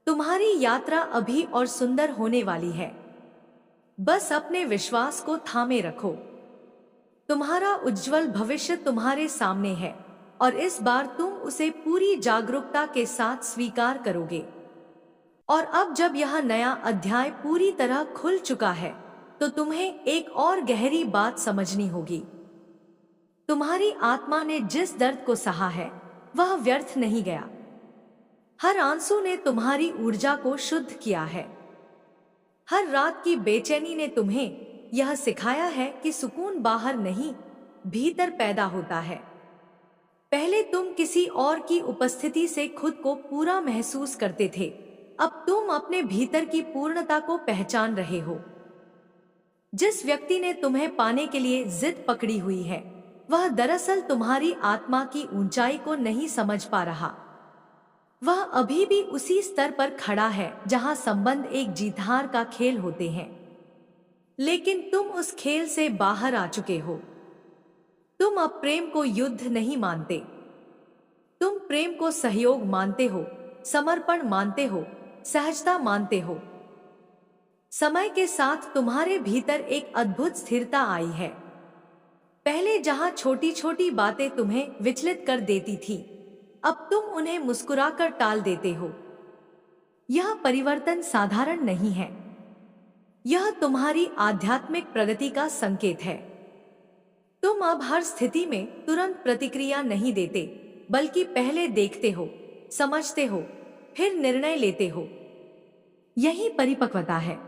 तुम्हारी यात्रा अभी और सुंदर होने वाली है। बस अपने विश्वास को थामे रखो। तुम्हारा उज्जवल भविष्य तुम्हारे सामने है, और इस बार तुम उसे पूरी जागरूकता के साथ स्वीकार करोगे। और अब जब यह नया अध्याय पूरी तरह खुल चुका है, तो तुम्हें एक और गहरी बात समझनी होगी। तुम्हारी आत्मा ने जिस दर्द को सहा है, वह व्यर्थ नहीं गया। हर आंसू ने तुम्हारी ऊर्जा को शुद्ध किया है। हर रात की बेचैनी ने तुम्हें यह सिखाया है कि सुकून बाहर नहीं, भीतर पैदा होता है। पहले तुम किसी और की उपस्थिति से खुद को पूरा महसूस करते थे, अब तुम अपने भीतर की पूर्णता को पहचान रहे हो। जिस व्यक्ति ने तुम्हें पाने के लिए जिद पकड़ी हुई है, वह दरअसल तुम्हारी आत्मा की ऊंचाई को नहीं समझ पा रहा। वह अभी भी उसी स्तर पर खड़ा है जहां संबंध एक जीत-हार का खेल होते हैं, लेकिन तुम उस खेल से बाहर आ चुके हो। तुम अब प्रेम को युद्ध नहीं मानते, तुम प्रेम को सहयोग मानते हो, समर्पण मानते हो, सहजता मानते हो। समय के साथ तुम्हारे भीतर एक अद्भुत स्थिरता आई है। पहले जहां छोटी छोटी बातें तुम्हें विचलित कर देती थी, अब तुम उन्हें मुस्कुराकर टाल देते हो। यह परिवर्तन साधारण नहीं है, यह तुम्हारी आध्यात्मिक प्रगति का संकेत है। तुम अब हर स्थिति में तुरंत प्रतिक्रिया नहीं देते, बल्कि पहले देखते हो, समझते हो, फिर निर्णय लेते हो। यही परिपक्वता है।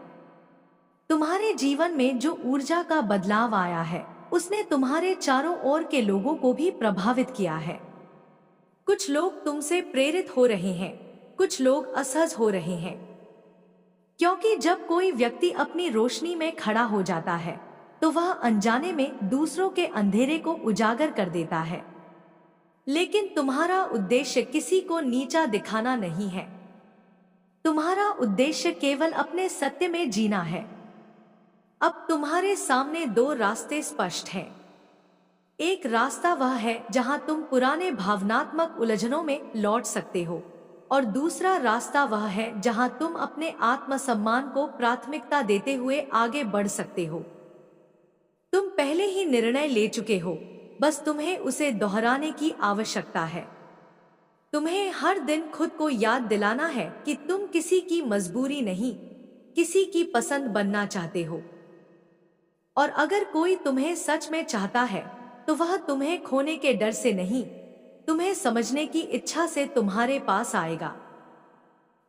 तुम्हारे जीवन में जो ऊर्जा का बदलाव आया है, उसने तुम्हारे चारों ओर के लोगों को भी प्रभावित किया है। कुछ लोग तुमसे प्रेरित हो रहे हैं, कुछ लोग असहज हो रहे हैं, क्योंकि जब कोई व्यक्ति अपनी रोशनी में खड़ा हो जाता है, तो वह अनजाने में दूसरों के अंधेरे को उजागर कर देता है। लेकिन तुम्हारा उद्देश्य किसी को नीचा दिखाना नहीं है। तुम्हारा उद्देश्य केवल अपने सत्य में जीना है। अब तुम्हारे सामने दो रास्ते स्पष्ट हैं। एक रास्ता वह है जहां तुम पुराने भावनात्मक उलझनों में लौट सकते हो, और दूसरा रास्ता वह है जहां तुम अपने आत्मसम्मान को प्राथमिकता देते हुए आगे बढ़ सकते हो। तुम पहले ही निर्णय ले चुके हो, बस तुम्हें उसे दोहराने की आवश्यकता है। तुम्हें हर दिन खुद को याद दिलाना है कि तुम किसी की मजबूरी नहीं, किसी की पसंद बनना चाहते हो। और अगर कोई तुम्हें सच में चाहता है, तो वह तुम्हें खोने के डर से नहीं, तुम्हें समझने की इच्छा से तुम्हारे पास आएगा।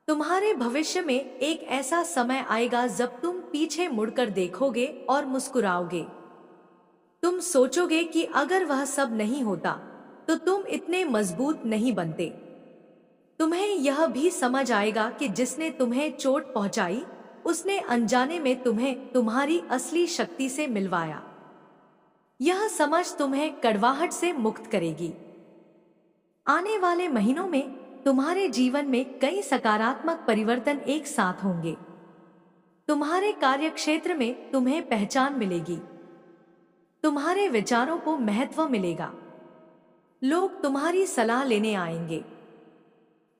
तुम्हारे भविष्य में एक ऐसा समय आएगा जब तुम पीछे मुड़कर देखोगे और मुस्कुराओगे। तुम सोचोगे कि अगर वह सब नहीं होता, तो तुम इतने मजबूत नहीं बनते। तुम्हें यह भी समझ आएगा कि जिसने तुम्हें चोट पहुंचाई, उसने अनजाने में तुम्हें तुम्हारी असली शक्ति से मिलवाया। यह समझ तुम्हें कड़वाहट से मुक्त करेगी। आने वाले महीनों में तुम्हारे जीवन में कई सकारात्मक परिवर्तन एक साथ होंगे। तुम्हारे कार्यक्षेत्र में तुम्हें पहचान मिलेगी। तुम्हारे विचारों को महत्व मिलेगा। लोग तुम्हारी सलाह लेने आएंगे।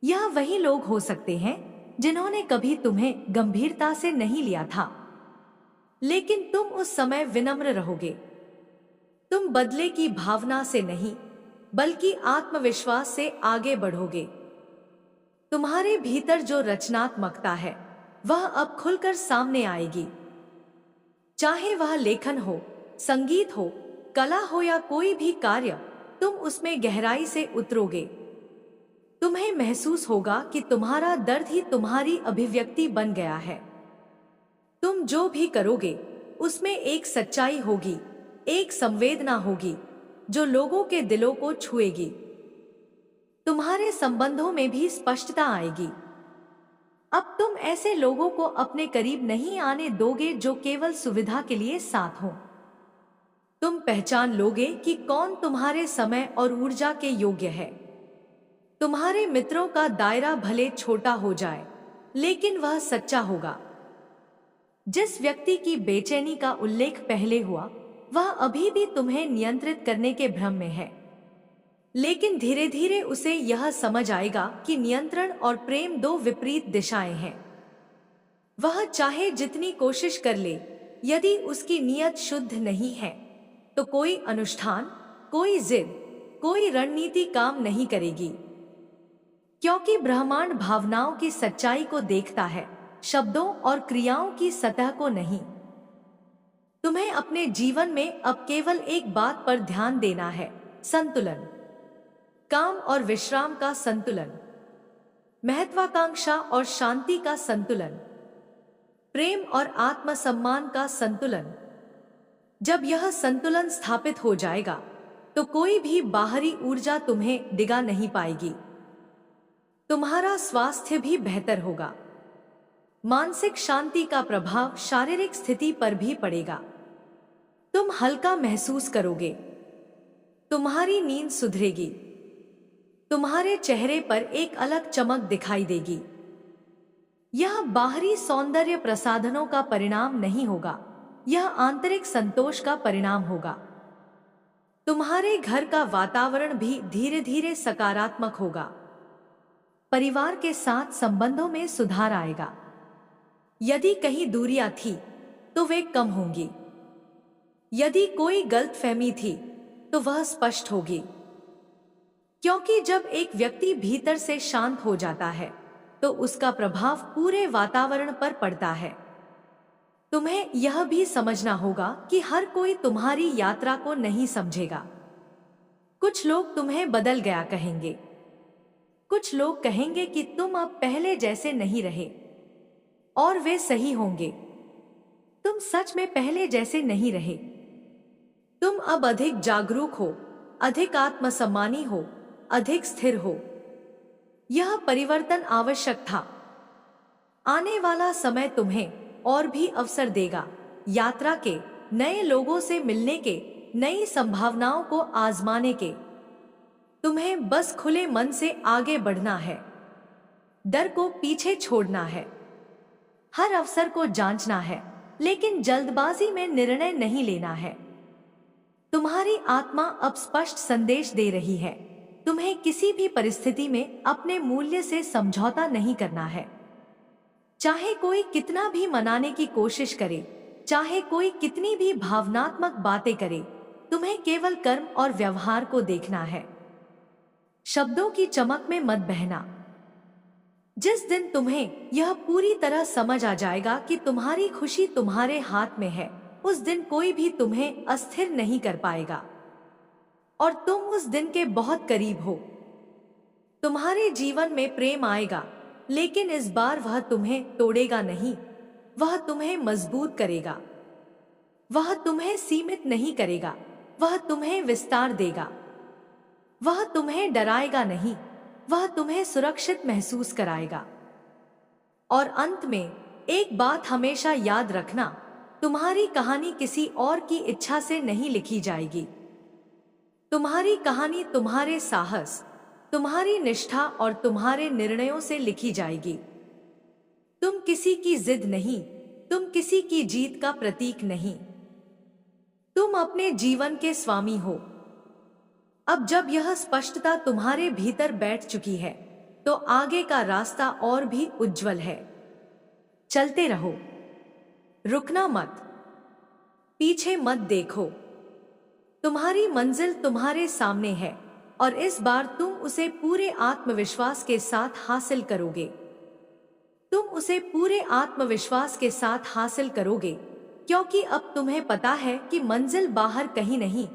यह वही लोग हो सकते हैं जिन्होंने कभी तुम्हें गंभीरता से नहीं लिया था, लेकिन तुम उस समय विनम्र रहोगे। तुम बदले की भावना से नहीं, बल्कि आत्मविश्वास से आगे बढ़ोगे। तुम्हारे भीतर जो रचनात्मकता है वह अब खुलकर सामने आएगी। चाहे वह लेखन हो, संगीत हो, कला हो या कोई भी कार्य, तुम उसमें गहराई से उतरोगे। तुम्हें महसूस होगा कि तुम्हारा दर्द ही तुम्हारी अभिव्यक्ति बन गया है। तुम जो भी करोगे उसमें एक सच्चाई होगी, एक संवेदना होगी जो लोगों के दिलों को छुएगी। तुम्हारे संबंधों में भी स्पष्टता आएगी। अब तुम ऐसे लोगों को अपने करीब नहीं आने दोगे जो केवल सुविधा के लिए साथ हों। तुम पहचान लोगे कि कौन तुम्हारे समय और ऊर्जा के योग्य है। तुम्हारे मित्रों का दायरा भले छोटा हो जाए, लेकिन वह सच्चा होगा। जिस व्यक्ति की बेचैनी का उल्लेख पहले हुआ, वह अभी भी तुम्हें नियंत्रित करने के भ्रम में है, लेकिन धीरे धीरे उसे यह समझ आएगा कि नियंत्रण और प्रेम दो विपरीत दिशाएं हैं। वह चाहे जितनी कोशिश कर ले, यदि उसकी नीयत शुद्ध नहीं है तो कोई अनुष्ठान, कोई जिद, कोई रणनीति काम नहीं करेगी, क्योंकि ब्रह्मांड भावनाओं की सच्चाई को देखता है, शब्दों और क्रियाओं की सतह को नहीं। तुम्हें अपने जीवन में अब केवल एक बात पर ध्यान देना है, संतुलन। काम और विश्राम का संतुलन, महत्वाकांक्षा और शांति का संतुलन, प्रेम और आत्मसम्मान का संतुलन। जब यह संतुलन स्थापित हो जाएगा तो कोई भी बाहरी ऊर्जा तुम्हें डिगा नहीं पाएगी। तुम्हारा स्वास्थ्य भी बेहतर होगा। मानसिक शांति का प्रभाव शारीरिक स्थिति पर भी पड़ेगा। तुम हल्का महसूस करोगे। तुम्हारी नींद सुधरेगी। तुम्हारे चेहरे पर एक अलग चमक दिखाई देगी। यह बाहरी सौंदर्य प्रसाधनों का परिणाम नहीं होगा, यह आंतरिक संतोष का परिणाम होगा। तुम्हारे घर का वातावरण भी धीरे धीरे सकारात्मक होगा। परिवार के साथ संबंधों में सुधार आएगा। यदि कहीं दूरियां थी तो वे कम होंगी। यदि कोई गलतफहमी थी तो वह स्पष्ट होगी, क्योंकि जब एक व्यक्ति भीतर से शांत हो जाता है तो उसका प्रभाव पूरे वातावरण पर पड़ता है। तुम्हें यह भी समझना होगा कि हर कोई तुम्हारी यात्रा को नहीं समझेगा। कुछ लोग तुम्हें बदल गया कहेंगे। कुछ लोग कहेंगे कि तुम अब पहले जैसे नहीं रहे, और वे सही होंगे। तुम सच में पहले जैसे नहीं रहे। तुम अब अधिक जागरूक हो, अधिक आत्मसम्मानी हो, अधिक स्थिर हो। यह परिवर्तन आवश्यक था। आने वाला समय तुम्हें और भी अवसर देगा, यात्रा के, नए लोगों से मिलने के, नई संभावनाओं को आजमाने के। तुम्हें बस खुले मन से आगे बढ़ना है, डर को पीछे छोड़ना है, हर अवसर को जांचना है, लेकिन जल्दबाजी में निर्णय नहीं लेना है। तुम्हारी आत्मा अब स्पष्ट संदेश दे रही है, तुम्हें किसी भी परिस्थिति में अपने मूल्य से समझौता नहीं करना है। चाहे कोई कितना भी मनाने की कोशिश करे, चाहे कोई कितनी भी भावनात्मक बातें करे, तुम्हें केवल कर्म और व्यवहार को देखना है, शब्दों की चमक में मत बहना। जिस दिन तुम्हें यह पूरी तरह समझ आ जाएगा कि तुम्हारी खुशी तुम्हारे हाथ में है, उस दिन कोई भी तुम्हें अस्थिर नहीं कर पाएगा, और तुम उस दिन के बहुत करीब हो। तुम्हारे जीवन में प्रेम आएगा, लेकिन इस बार वह तुम्हें तोड़ेगा नहीं, वह तुम्हें मजबूत करेगा। वह तुम्हें सीमित नहीं करेगा, वह तुम्हें विस्तार देगा। वह तुम्हें डराएगा नहीं, वह तुम्हें सुरक्षित महसूस कराएगा। और अंत में एक बात हमेशा याद रखना, तुम्हारी कहानी किसी और की इच्छा से नहीं लिखी जाएगी। तुम्हारी कहानी तुम्हारे साहस, तुम्हारी निष्ठा और तुम्हारे निर्णयों से लिखी जाएगी। तुम किसी की जिद नहीं, तुम किसी की जीत का प्रतीक नहीं, तुम अपने जीवन के स्वामी हो। अब जब यह स्पष्टता तुम्हारे भीतर बैठ चुकी है, तो आगे का रास्ता और भी उज्जवल है। चलते रहो, रुकना मत, पीछे मत देखो। तुम्हारी मंजिल तुम्हारे सामने है और इस बार तुम उसे पूरे आत्मविश्वास के साथ हासिल करोगे। तुम उसे पूरे आत्मविश्वास के साथ हासिल करोगे, क्योंकि अब तुम्हें पता है कि मंजिल बाहर कहीं नहीं,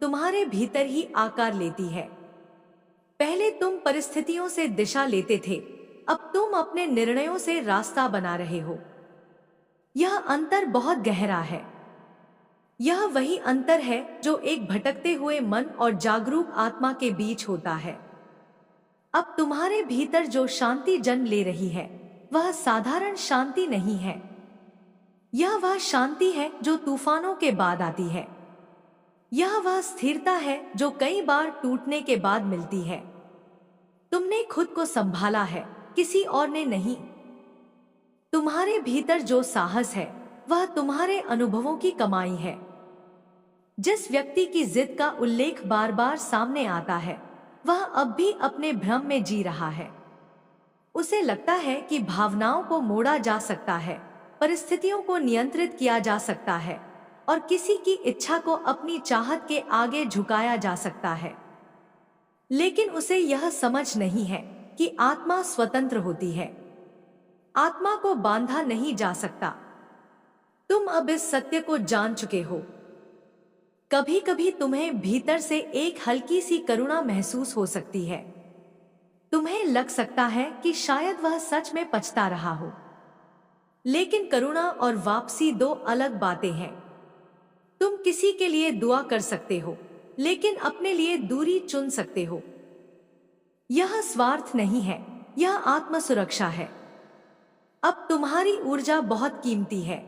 तुम्हारे भीतर ही आकार लेती है। पहले तुम परिस्थितियों से दिशा लेते थे, अब तुम अपने निर्णयों से रास्ता बना रहे हो। यह अंतर बहुत गहरा है। यह वही अंतर है जो एक भटकते हुए मन और जागरूक आत्मा के बीच होता है। अब तुम्हारे भीतर जो शांति जन्म ले रही है, वह साधारण शांति नहीं है। यह वह शांति है जो तूफानों के बाद आती है। यह वह स्थिरता है जो कई बार टूटने के बाद मिलती है। तुमने खुद को संभाला है, किसी और ने नहीं। तुम्हारे भीतर जो साहस है, वह तुम्हारे अनुभवों की कमाई है। जिस व्यक्ति की जिद का उल्लेख बार बार सामने आता है, वह अब भी अपने भ्रम में जी रहा है। उसे लगता है कि भावनाओं को मोड़ा जा सकता है, परिस्थितियों को नियंत्रित किया जा सकता है और किसी की इच्छा को अपनी चाहत के आगे झुकाया जा सकता है। लेकिन उसे यह समझ नहीं है कि आत्मा स्वतंत्र होती है। आत्मा को बांधा नहीं जा सकता। तुम अब इस सत्य को जान चुके हो। कभी कभी तुम्हें भीतर से एक हल्की सी करुणा महसूस हो सकती है। तुम्हें लग सकता है कि शायद वह सच में पछता रहा हो। लेकिन करुणा और वापसी दो अलग बातें हैं। तुम किसी के लिए दुआ कर सकते हो, लेकिन अपने लिए दूरी चुन सकते हो। यह स्वार्थ नहीं है, यह आत्म सुरक्षा है। अब तुम्हारी ऊर्जा बहुत कीमती है।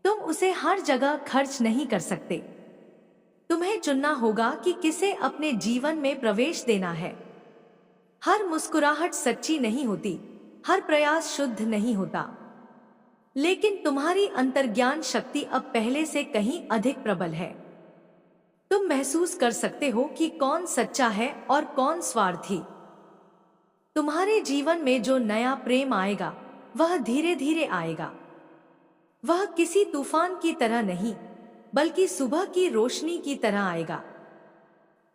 तुम उसे हर जगह खर्च नहीं कर सकते। तुम्हें चुनना होगा कि किसे अपने जीवन में प्रवेश देना है। हर मुस्कुराहट सच्ची नहीं होती, हर प्रयास शुद्ध नहीं होता, लेकिन तुम्हारी अंतर्ज्ञान शक्ति अब पहले से कहीं अधिक प्रबल है। तुम महसूस कर सकते हो कि कौन सच्चा है और कौन स्वार्थी। तुम्हारे जीवन में जो नया प्रेम आएगा, वह धीरे धीरे आएगा। वह किसी तूफान की तरह नहीं, बल्कि सुबह की रोशनी की तरह आएगा।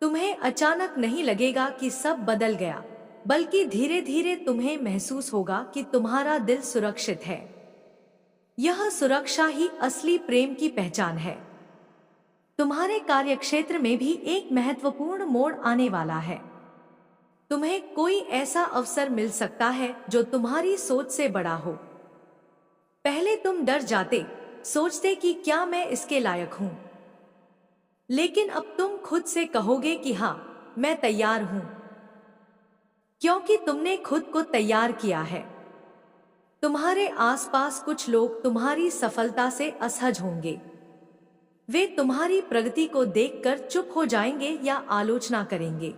तुम्हें अचानक नहीं लगेगा कि सब बदल गया, बल्कि धीरे धीरे तुम्हें महसूस होगा कि तुम्हारा दिल सुरक्षित है। यह सुरक्षा ही असली प्रेम की पहचान है। तुम्हारे कार्यक्षेत्र में भी एक महत्वपूर्ण मोड़ आने वाला है। तुम्हें कोई ऐसा अवसर मिल सकता है जो तुम्हारी सोच से बड़ा हो। पहले तुम डर जाते, सोचते कि क्या मैं इसके लायक हूं, लेकिन अब तुम खुद से कहोगे कि हां, मैं तैयार हूं, क्योंकि तुमने खुद को तैयार किया है। तुम्हारे आसपास कुछ लोग तुम्हारी सफलता से असहज होंगे। वे तुम्हारी प्रगति को देखकर चुप हो जाएंगे या आलोचना करेंगे,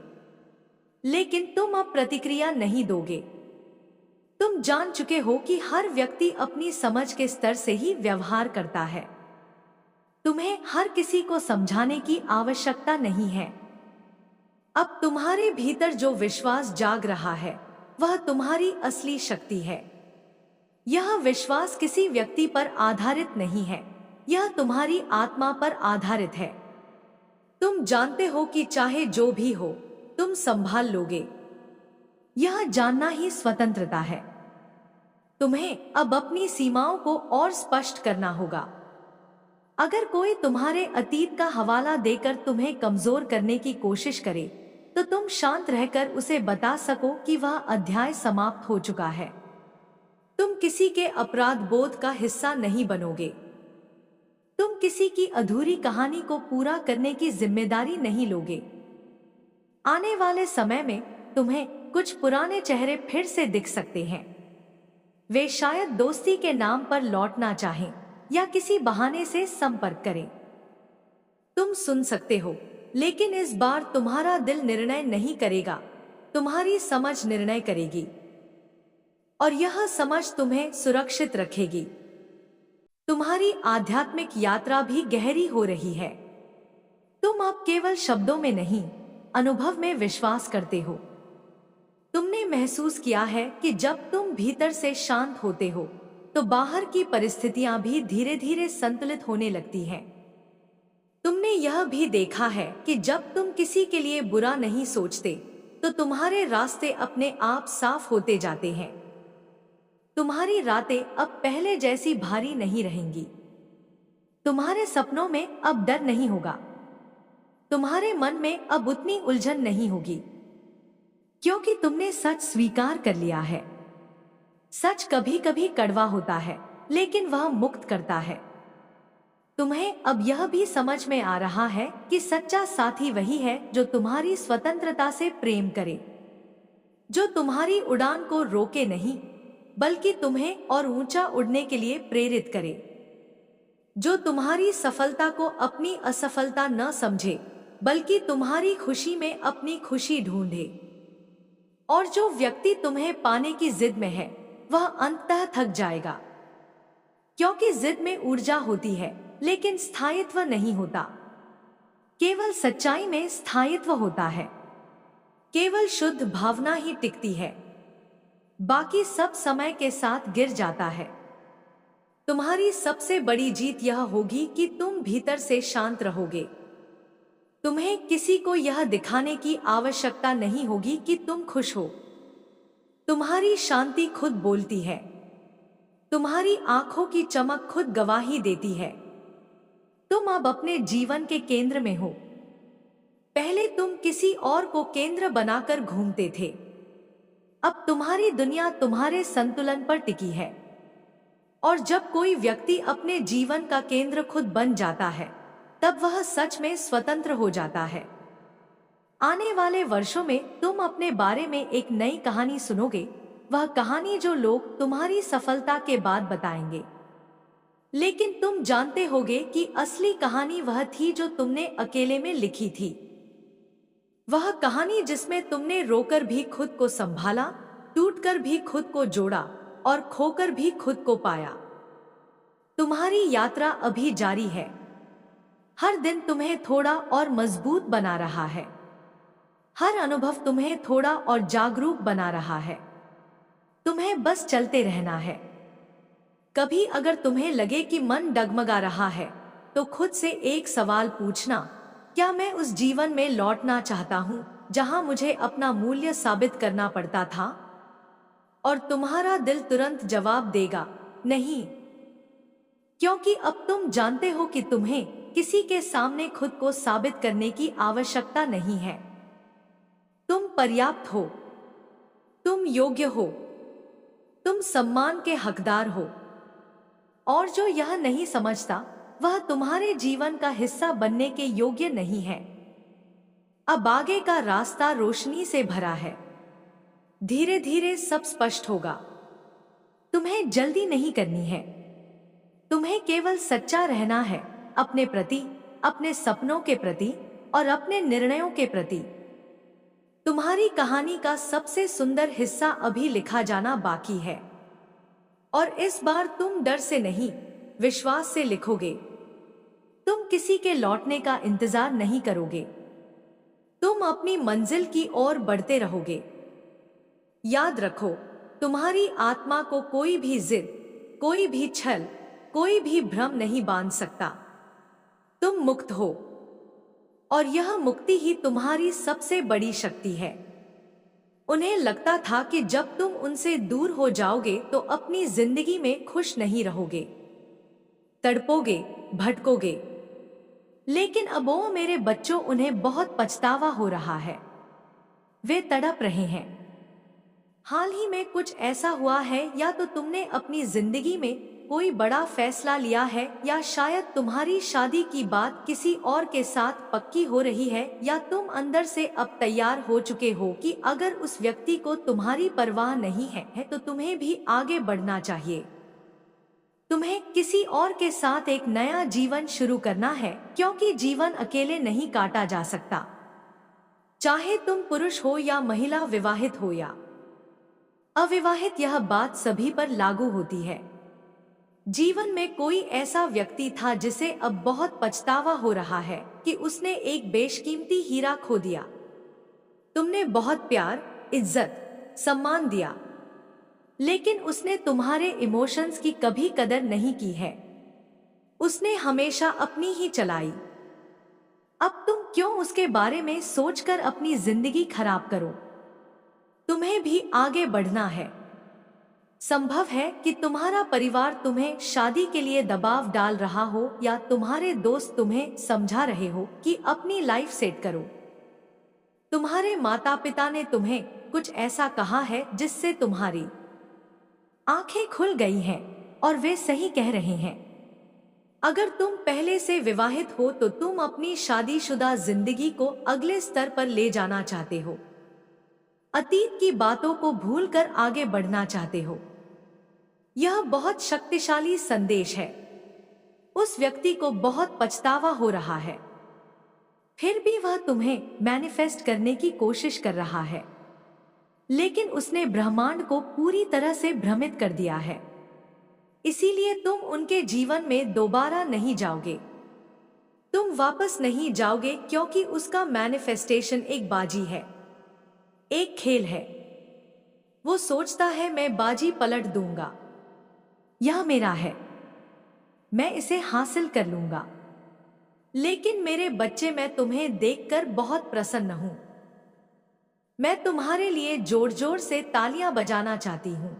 लेकिन तुम अब प्रतिक्रिया नहीं दोगे। तुम जान चुके हो कि हर व्यक्ति अपनी समझ के स्तर से ही व्यवहार करता है। तुम्हें हर किसी को समझाने की आवश्यकता नहीं है। अब तुम्हारे भीतर जो विश्वास जाग रहा है, वह तुम्हारी असली शक्ति है। यह विश्वास किसी व्यक्ति पर आधारित नहीं है, यह तुम्हारी आत्मा पर आधारित है। तुम जानते हो कि चाहे जो भी हो, तुम संभाल लोगे। यह जानना ही स्वतंत्रता है। तुम्हें अब अपनी सीमाओं को और स्पष्ट करना होगा। अगर कोई तुम्हारे अतीत का हवाला देकर तुम्हें कमजोर करने की कोशिश करे, तो तुम शांत रहकर उसे बता सको कि वह अध्याय समाप्त हो चुका है। तुम किसी के अपराध बोध का हिस्सा नहीं बनोगे। तुम किसी की अधूरी कहानी को पूरा करने की जिम्मेदारी नहीं लोगे। आने वाले समय में तुम्हें कुछ पुराने चेहरे फिर से दिख सकते हैं। वे शायद दोस्ती के नाम पर लौटना चाहें या किसी बहाने से संपर्क करें। तुम सुन सकते हो, लेकिन इस बार तुम्हारा दिल निर्णय नहीं करेगा, तुम्हारी समझ निर्णय करेगी। और यह समझ तुम्हें सुरक्षित रखेगी। तुम्हारी आध्यात्मिक यात्रा भी गहरी हो रही है। तुम अब केवल शब्दों में नहीं, अनुभव में विश्वास करते हो। तुमने महसूस किया है कि जब तुम भीतर से शांत होते हो तो बाहर की परिस्थितियां भी धीरे धीरे संतुलित होने लगती हैं। तुमने यह भी देखा है कि जब तुम किसी के लिए बुरा नहीं सोचते तो तुम्हारे रास्ते अपने आप साफ होते जाते हैं। तुम्हारी रातें अब पहले जैसी भारी नहीं रहेंगी। तुम्हारे सपनों में अब डर नहीं होगा। तुम्हारे मन में अब उतनी उलझन नहीं होगी, क्योंकि तुमने सच स्वीकार कर लिया है। सच कभी कभी कड़वा होता है, लेकिन वह मुक्त करता है। तुम्हें अब यह भी समझ में आ रहा है कि सच्चा साथी वही है जो तुम्हारी स्वतंत्रता से प्रेम करे, जो तुम्हारी उड़ान को रोके नहीं बल्कि तुम्हें और ऊंचा उड़ने के लिए प्रेरित करे, जो तुम्हारी सफलता को अपनी असफलता न समझे बल्कि तुम्हारी खुशी में अपनी खुशी ढूंढे। और जो व्यक्ति तुम्हें पाने की जिद में है वह अंततः थक जाएगा, क्योंकि जिद में ऊर्जा होती है लेकिन स्थायित्व नहीं होता। केवल सच्चाई में स्थायित्व होता है। केवल शुद्ध भावना ही टिकती है, बाकी सब समय के साथ गिर जाता है। तुम्हारी सबसे बड़ी जीत यह होगी कि तुम भीतर से शांत रहोगे। तुम्हें किसी को यह दिखाने की आवश्यकता नहीं होगी कि तुम खुश हो। तुम्हारी शांति खुद बोलती है। तुम्हारी आंखों की चमक खुद गवाही देती है। तुम अब अपने जीवन के केंद्र में हो। पहले तुम किसी और को केंद्र बनाकर घूमते थे। अब तुम्हारी दुनिया तुम्हारे संतुलन पर टिकी है। और जब कोई व्यक्ति अपने जीवन का केंद्र खुद बन जाता है तब वह सच में स्वतंत्र हो जाता है। आने वाले वर्षों में तुम अपने बारे में एक नई कहानी सुनोगे, वह कहानी जो लोग तुम्हारी सफलता के बाद बताएंगे। लेकिन तुम जानते होगे कि असली कहानी वह थी जो तुमने अकेले में लिखी थी। वह कहानी जिसमें तुमने रोकर भी खुद को संभाला, टूटकर भी खुद को जोड़ा और खोकर भी खुद को पाया। तुम्हारी यात्रा अभी जारी है। हर दिन तुम्हें थोड़ा और मजबूत बना रहा है। हर अनुभव तुम्हें थोड़ा और जागरूक बना रहा है। तुम्हें बस चलते रहना है। कभी अगर तुम्हें लगे कि मन डगमगा रहा है तो खुद से एक सवाल पूछना, क्या मैं उस जीवन में लौटना चाहता हूँ जहाँ मुझे अपना मूल्य साबित करना पड़ता था? और तुम्हारा दिल तुरंत जवाब देगा, नहीं, क्योंकि अब तुम जानते हो कि तुम्हें किसी के सामने खुद को साबित करने की आवश्यकता नहीं है। तुम पर्याप्त हो, तुम योग्य हो, तुम सम्मान के हकदार हो। और जो यह नहीं समझता वह तुम्हारे जीवन का हिस्सा बनने के योग्य नहीं है। अब आगे का रास्ता रोशनी से भरा है। धीरे धीरे सब स्पष्ट होगा। तुम्हें जल्दी नहीं करनी है। तुम्हें केवल सच्चा रहना है, अपने प्रति, अपने सपनों के प्रति और अपने निर्णयों के प्रति। तुम्हारी कहानी का सबसे सुंदर हिस्सा अभी लिखा जाना बाकी है। और इस बार तुम डर से नहीं, विश्वास से लिखोगे। तुम किसी के लौटने का इंतजार नहीं करोगे। तुम अपनी मंजिल की ओर बढ़ते रहोगे। याद रखो, तुम्हारी आत्मा को कोई भी जिद, कोई भी छल, कोई भी भ्रम नहीं बांध सकता। तुम मुक्त हो, और यह मुक्ति ही तुम्हारी सबसे बड़ी शक्ति है। उन्हें लगता था कि जब तुम उनसे दूर हो जाओगे तो अपनी जिंदगी में खुश नहीं रहोगे, तड़पोगे, भटकोगे। लेकिन अब ओ मेरे बच्चों, उन्हें बहुत पछतावा हो रहा है। वे तड़प रहे हैं। हाल ही में कुछ ऐसा हुआ है, या तो तुमने अपनी जिंदगी में कोई बड़ा फैसला लिया है, या शायद तुम्हारी शादी की बात किसी और के साथ पक्की हो रही है, या तुम अंदर से अब तैयार हो चुके हो कि अगर उस व्यक्ति को तुम्हारी परवाह नहीं है तो तुम्हें भी आगे बढ़ना चाहिए। तुम्हें किसी और के साथ एक नया जीवन शुरू करना है, क्योंकि जीवन अकेले नहीं काटा जा सकता। चाहे तुम पुरुष हो या महिला, विवाहित हो या अविवाहित, यह बात सभी पर लागू होती है। जीवन में कोई ऐसा व्यक्ति था जिसे अब बहुत पछतावा हो रहा है कि उसने एक बेशकीमती हीरा खो दिया। तुमने बहुत प्यार, इज्जत, सम्मान दिया, लेकिन उसने तुम्हारे इमोशंस की कभी कदर नहीं की है। उसने हमेशा अपनी ही चलाई। अब तुम क्यों उसके बारे में सोचकर अपनी जिंदगी खराब करो? तुम्हें भी आगे बढ़ना है। संभव है कि तुम्हारा परिवार तुम्हें शादी के लिए दबाव डाल रहा हो या तुम्हारे दोस्त तुम्हें समझा रहे हो कि अपनी लाइफ सेट करो। तुम्हारे माता पिता ने तुम्हें कुछ ऐसा कहा है जिससे तुम्हारी आंखें खुल गई हैं और वे सही कह रहे हैं। अगर तुम पहले से विवाहित हो तो तुम अपनी शादीशुदा जिंदगी को अगले स्तर पर ले जाना चाहते हो। अतीत की बातों को भूलकर आगे बढ़ना चाहते हो। यह बहुत शक्तिशाली संदेश है। उस व्यक्ति को बहुत पछतावा हो रहा है, फिर भी वह तुम्हें मैनिफेस्ट करने की कोशिश कर रहा है, लेकिन उसने ब्रह्मांड को पूरी तरह से भ्रमित कर दिया है। इसीलिए तुम उनके जीवन में दोबारा नहीं जाओगे। तुम वापस नहीं जाओगे क्योंकि उसका मैनिफेस्टेशन एक बाजी है, एक खेल है। वो सोचता है मैं बाजी पलट दूंगा, यह मेरा है, मैं इसे हासिल कर लूंगा। लेकिन मेरे बच्चे, मैं तुम्हें देखकर बहुत प्रसन्न हूं। मैं तुम्हारे लिए जोर जोर से तालियां बजाना चाहती हूं।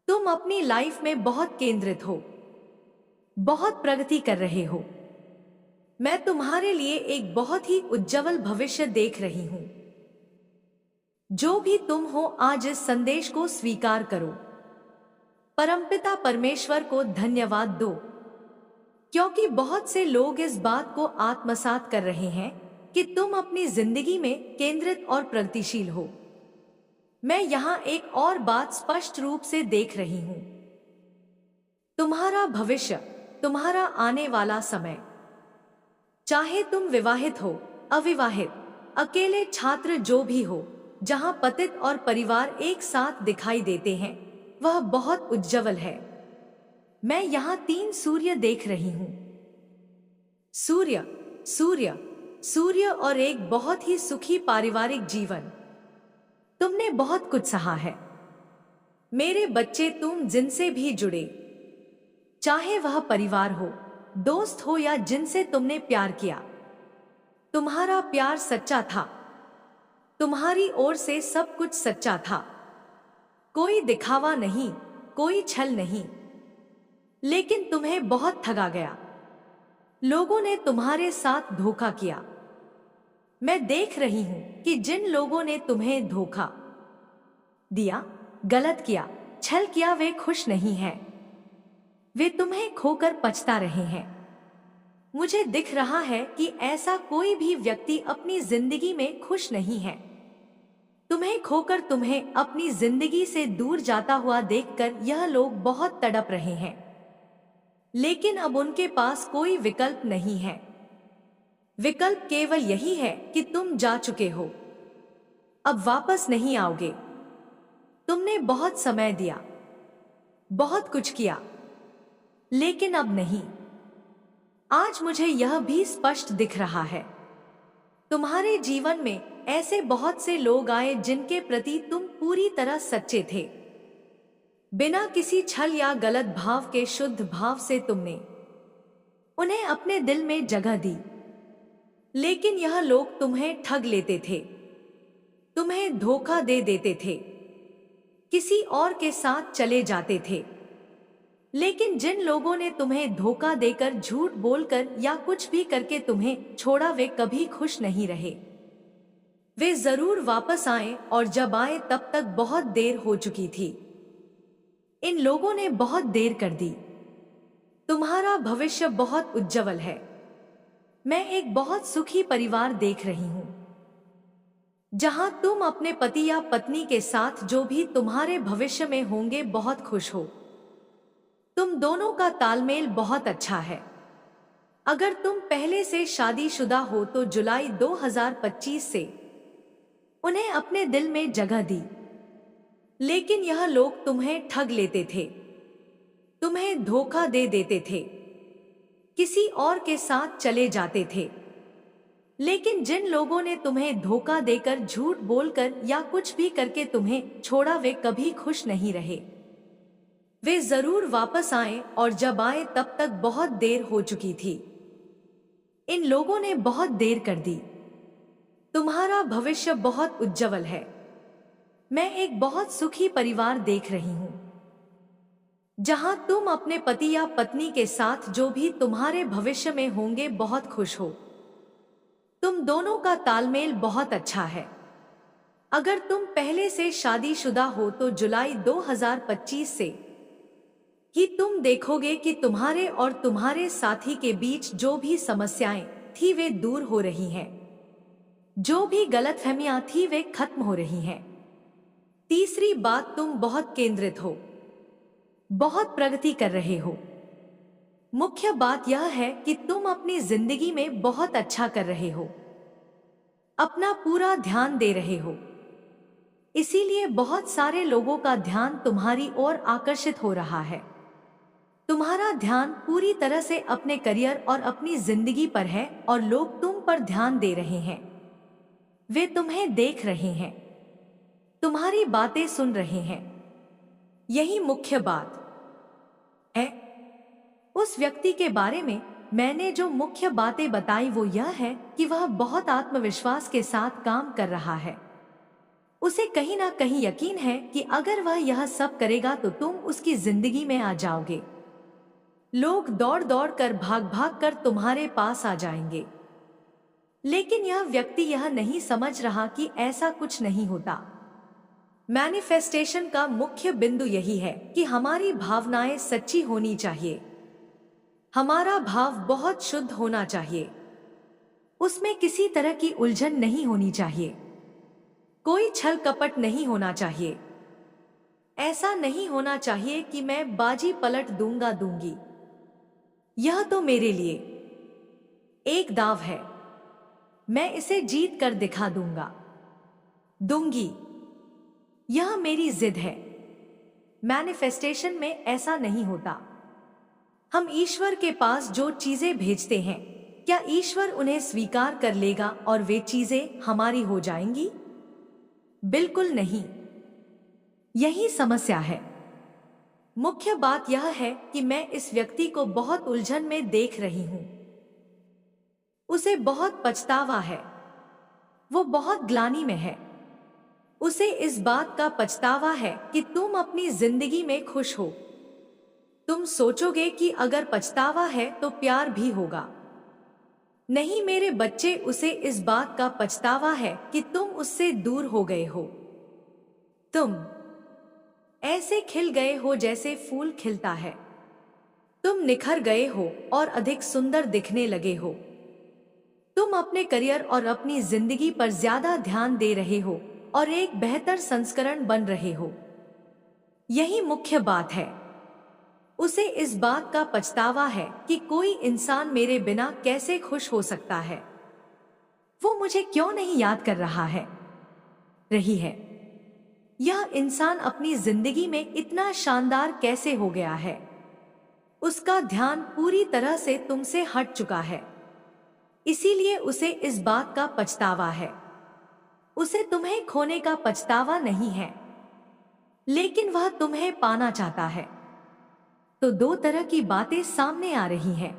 तुम अपनी लाइफ में बहुत केंद्रित हो, बहुत प्रगति कर रहे हो। मैं तुम्हारे लिए एक बहुत ही उज्जवल भविष्य देख रही हूं। जो भी तुम हो, आज इस संदेश को स्वीकार करो। परमपिता परमेश्वर को धन्यवाद दो, क्योंकि बहुत से लोग इस बात को आत्मसात कर रहे हैं कि तुम अपनी जिंदगी में केंद्रित और प्रगतिशील हो। मैं यहाँ एक और बात स्पष्ट रूप से देख रही हूं। तुम्हारा भविष्य, तुम्हारा आने वाला समय, चाहे तुम विवाहित हो, अविवाहित, अकेले छात्र, जो भी हो, जहां पतित और परिवार एक साथ दिखाई देते हैं, वह बहुत उज्जवल है। मैं यहाँ 3 सूर्य देख रही हूं। सूर्य, सूर्य, सूर्य और एक बहुत ही सुखी पारिवारिक जीवन। तुमने बहुत कुछ सहा है। मेरे बच्चे, तुम जिनसे भी जुड़े, चाहे वह परिवार हो, दोस्त हो या जिनसे तुमने प्यार किया, तुम्हारा प्यार सच्चा था। तुम्हारी ओर से सब कुछ सच्चा था। कोई दिखावा नहीं, कोई छल नहीं। लेकिन तुम्हें बहुत ठगा गया। लोगों ने तुम्हारे साथ धोखा किया। मैं देख रही हूं कि जिन लोगों ने तुम्हें धोखा दिया, गलत किया, छल किया, वे खुश नहीं हैं। वे तुम्हें खोकर पछता रहे हैं। मुझे दिख रहा है कि ऐसा कोई भी व्यक्ति अपनी जिंदगी में खुश नहीं है। तुम्हें खोकर, तुम्हें अपनी जिंदगी से दूर जाता हुआ देखकर यह लोग बहुत तड़प रहे हैं। लेकिन अब उनके पास कोई विकल्प नहीं है। विकल्प केवल यही है कि तुम जा चुके हो, अब वापस नहीं आओगे। तुमने बहुत समय दिया, बहुत कुछ किया, लेकिन अब नहीं। आज मुझे यह भी स्पष्ट दिख रहा है, तुम्हारे जीवन में ऐसे बहुत से लोग आए जिनके प्रति तुम पूरी तरह सच्चे थे। बिना किसी छल या गलत भाव के शुद्ध भाव से तुमने उन्हें अपने दिल में जगह दी। लेकिन यह लोग तुम्हें ठग लेते थे, तुम्हें धोखा दे देते थे, किसी और के साथ चले जाते थे। लेकिन जिन लोगों ने तुम्हें धोखा देकर, झूठ बोलकर या कुछ भी करके तुम्हें छोड़ा, वे कभी खुश नहीं रहे। वे जरूर वापस आए, और जब आए तब तक बहुत देर हो चुकी थी। इन लोगों ने बहुत देर कर दी। तुम्हारा भविष्य बहुत उज्जवल है। मैं एक बहुत सुखी परिवार देख रही हूं, जहां तुम अपने पति या पत्नी के साथ, जो भी तुम्हारे भविष्य में होंगे, बहुत खुश हो। तुम दोनों का तालमेल बहुत अच्छा है। अगर तुम पहले से शादीशुदा हो तो जुलाई 2025 से उन्हें अपने दिल में जगह दी। लेकिन यह लोग तुम्हें ठग लेते थे। तुम्हें धोखा दे देते थे, किसी और के साथ चले जाते थे। लेकिन जिन लोगों ने तुम्हें धोखा देकर, झूठ बोलकर या कुछ भी करके तुम्हें छोड़ा, वे कभी खुश नहीं रहे। वे जरूर वापस आए, और जब आए तब तक बहुत देर हो चुकी थी। इन लोगों ने बहुत देर कर दी। तुम्हारा भविष्य बहुत उज्जवल है। मैं एक बहुत सुखी परिवार देख रही हूं, जहां तुम अपने पति या पत्नी के साथ, जो भी तुम्हारे भविष्य में होंगे, बहुत खुश हो। तुम दोनों का तालमेल बहुत अच्छा है। अगर तुम पहले से शादीशुदा हो तो जुलाई 2025 से ही तुम देखोगे कि तुम्हारे और तुम्हारे साथी के बीच जो भी समस्याएं थी वे दूर हो रही हैं। जो भी गलतफहमियां थी वे खत्म हो रही हैं। तीसरी बात, तुम बहुत केंद्रित हो, बहुत प्रगति कर रहे हो। मुख्य बात यह है कि तुम अपनी जिंदगी में बहुत अच्छा कर रहे हो, अपना पूरा ध्यान दे रहे हो। इसीलिए बहुत सारे लोगों का ध्यान तुम्हारी ओर आकर्षित हो रहा है। तुम्हारा ध्यान पूरी तरह से अपने करियर और अपनी जिंदगी पर है, और लोग तुम पर ध्यान दे रहे हैं। वे तुम्हें देख रहे हैं, तुम्हारी बातें सुन रहे हैं। यही मुख्य बात है। उस व्यक्ति के बारे में मैंने जो मुख्य बातें बताई वो यह है कि वह बहुत आत्मविश्वास के साथ काम कर रहा है। उसे कहीं ना कहीं यकीन है कि अगर वह यह सब करेगा तो तुम उसकी जिंदगी में आ जाओगे। लोग दौड़ दौड़ कर, भाग भाग कर तुम्हारे पास आ जाएंगे। लेकिन यह व्यक्ति यह नहीं समझ रहा कि ऐसा कुछ नहीं होता। मैनिफेस्टेशन का मुख्य बिंदु यही है कि हमारी भावनाएं सच्ची होनी चाहिए। हमारा भाव बहुत शुद्ध होना चाहिए। उसमें किसी तरह की उलझन नहीं होनी चाहिए। कोई छल कपट नहीं होना चाहिए। ऐसा नहीं होना चाहिए कि मैं बाजी पलट दूंगी। यह तो मेरे लिए एक दाव है, मैं इसे जीत कर दिखा दूंगी। यह मेरी जिद है। मैनिफेस्टेशन में ऐसा नहीं होता। हम ईश्वर के पास जो चीजें भेजते हैं, क्या ईश्वर उन्हें स्वीकार कर लेगा और वे चीजें हमारी हो जाएंगी? बिल्कुल नहीं। यही समस्या है। मुख्य बात यह है कि मैं इस व्यक्ति को बहुत उलझन में देख रही हूं। उसे बहुत पछतावा है। वो बहुत ग्लानि में है। उसे इस बात का पछतावा है कि तुम अपनी जिंदगी में खुश हो। तुम सोचोगे कि अगर पछतावा है तो प्यार भी होगा। नहीं मेरे बच्चे, उसे इस बात का पछतावा है कि तुम उससे दूर हो गए हो। तुम ऐसे खिल गए हो जैसे फूल खिलता है। तुम निखर गए हो और अधिक सुंदर दिखने लगे हो। तुम अपने करियर और अपनी जिंदगी पर ज्यादा ध्यान दे रहे हो और एक बेहतर संस्करण बन रहे हो। यही मुख्य बात है। उसे इस बात का पछतावा है कि कोई इंसान मेरे बिना कैसे खुश हो सकता है। वो मुझे क्यों नहीं याद कर रही है। यह इंसान अपनी जिंदगी में इतना शानदार कैसे हो गया है। उसका ध्यान पूरी तरह से तुमसे हट चुका है। इसीलिए उसे इस बात का पछतावा है। उसे तुम्हें खोने का पछतावा नहीं है, लेकिन वह तुम्हें पाना चाहता है। तो दो तरह की बातें सामने आ रही हैं।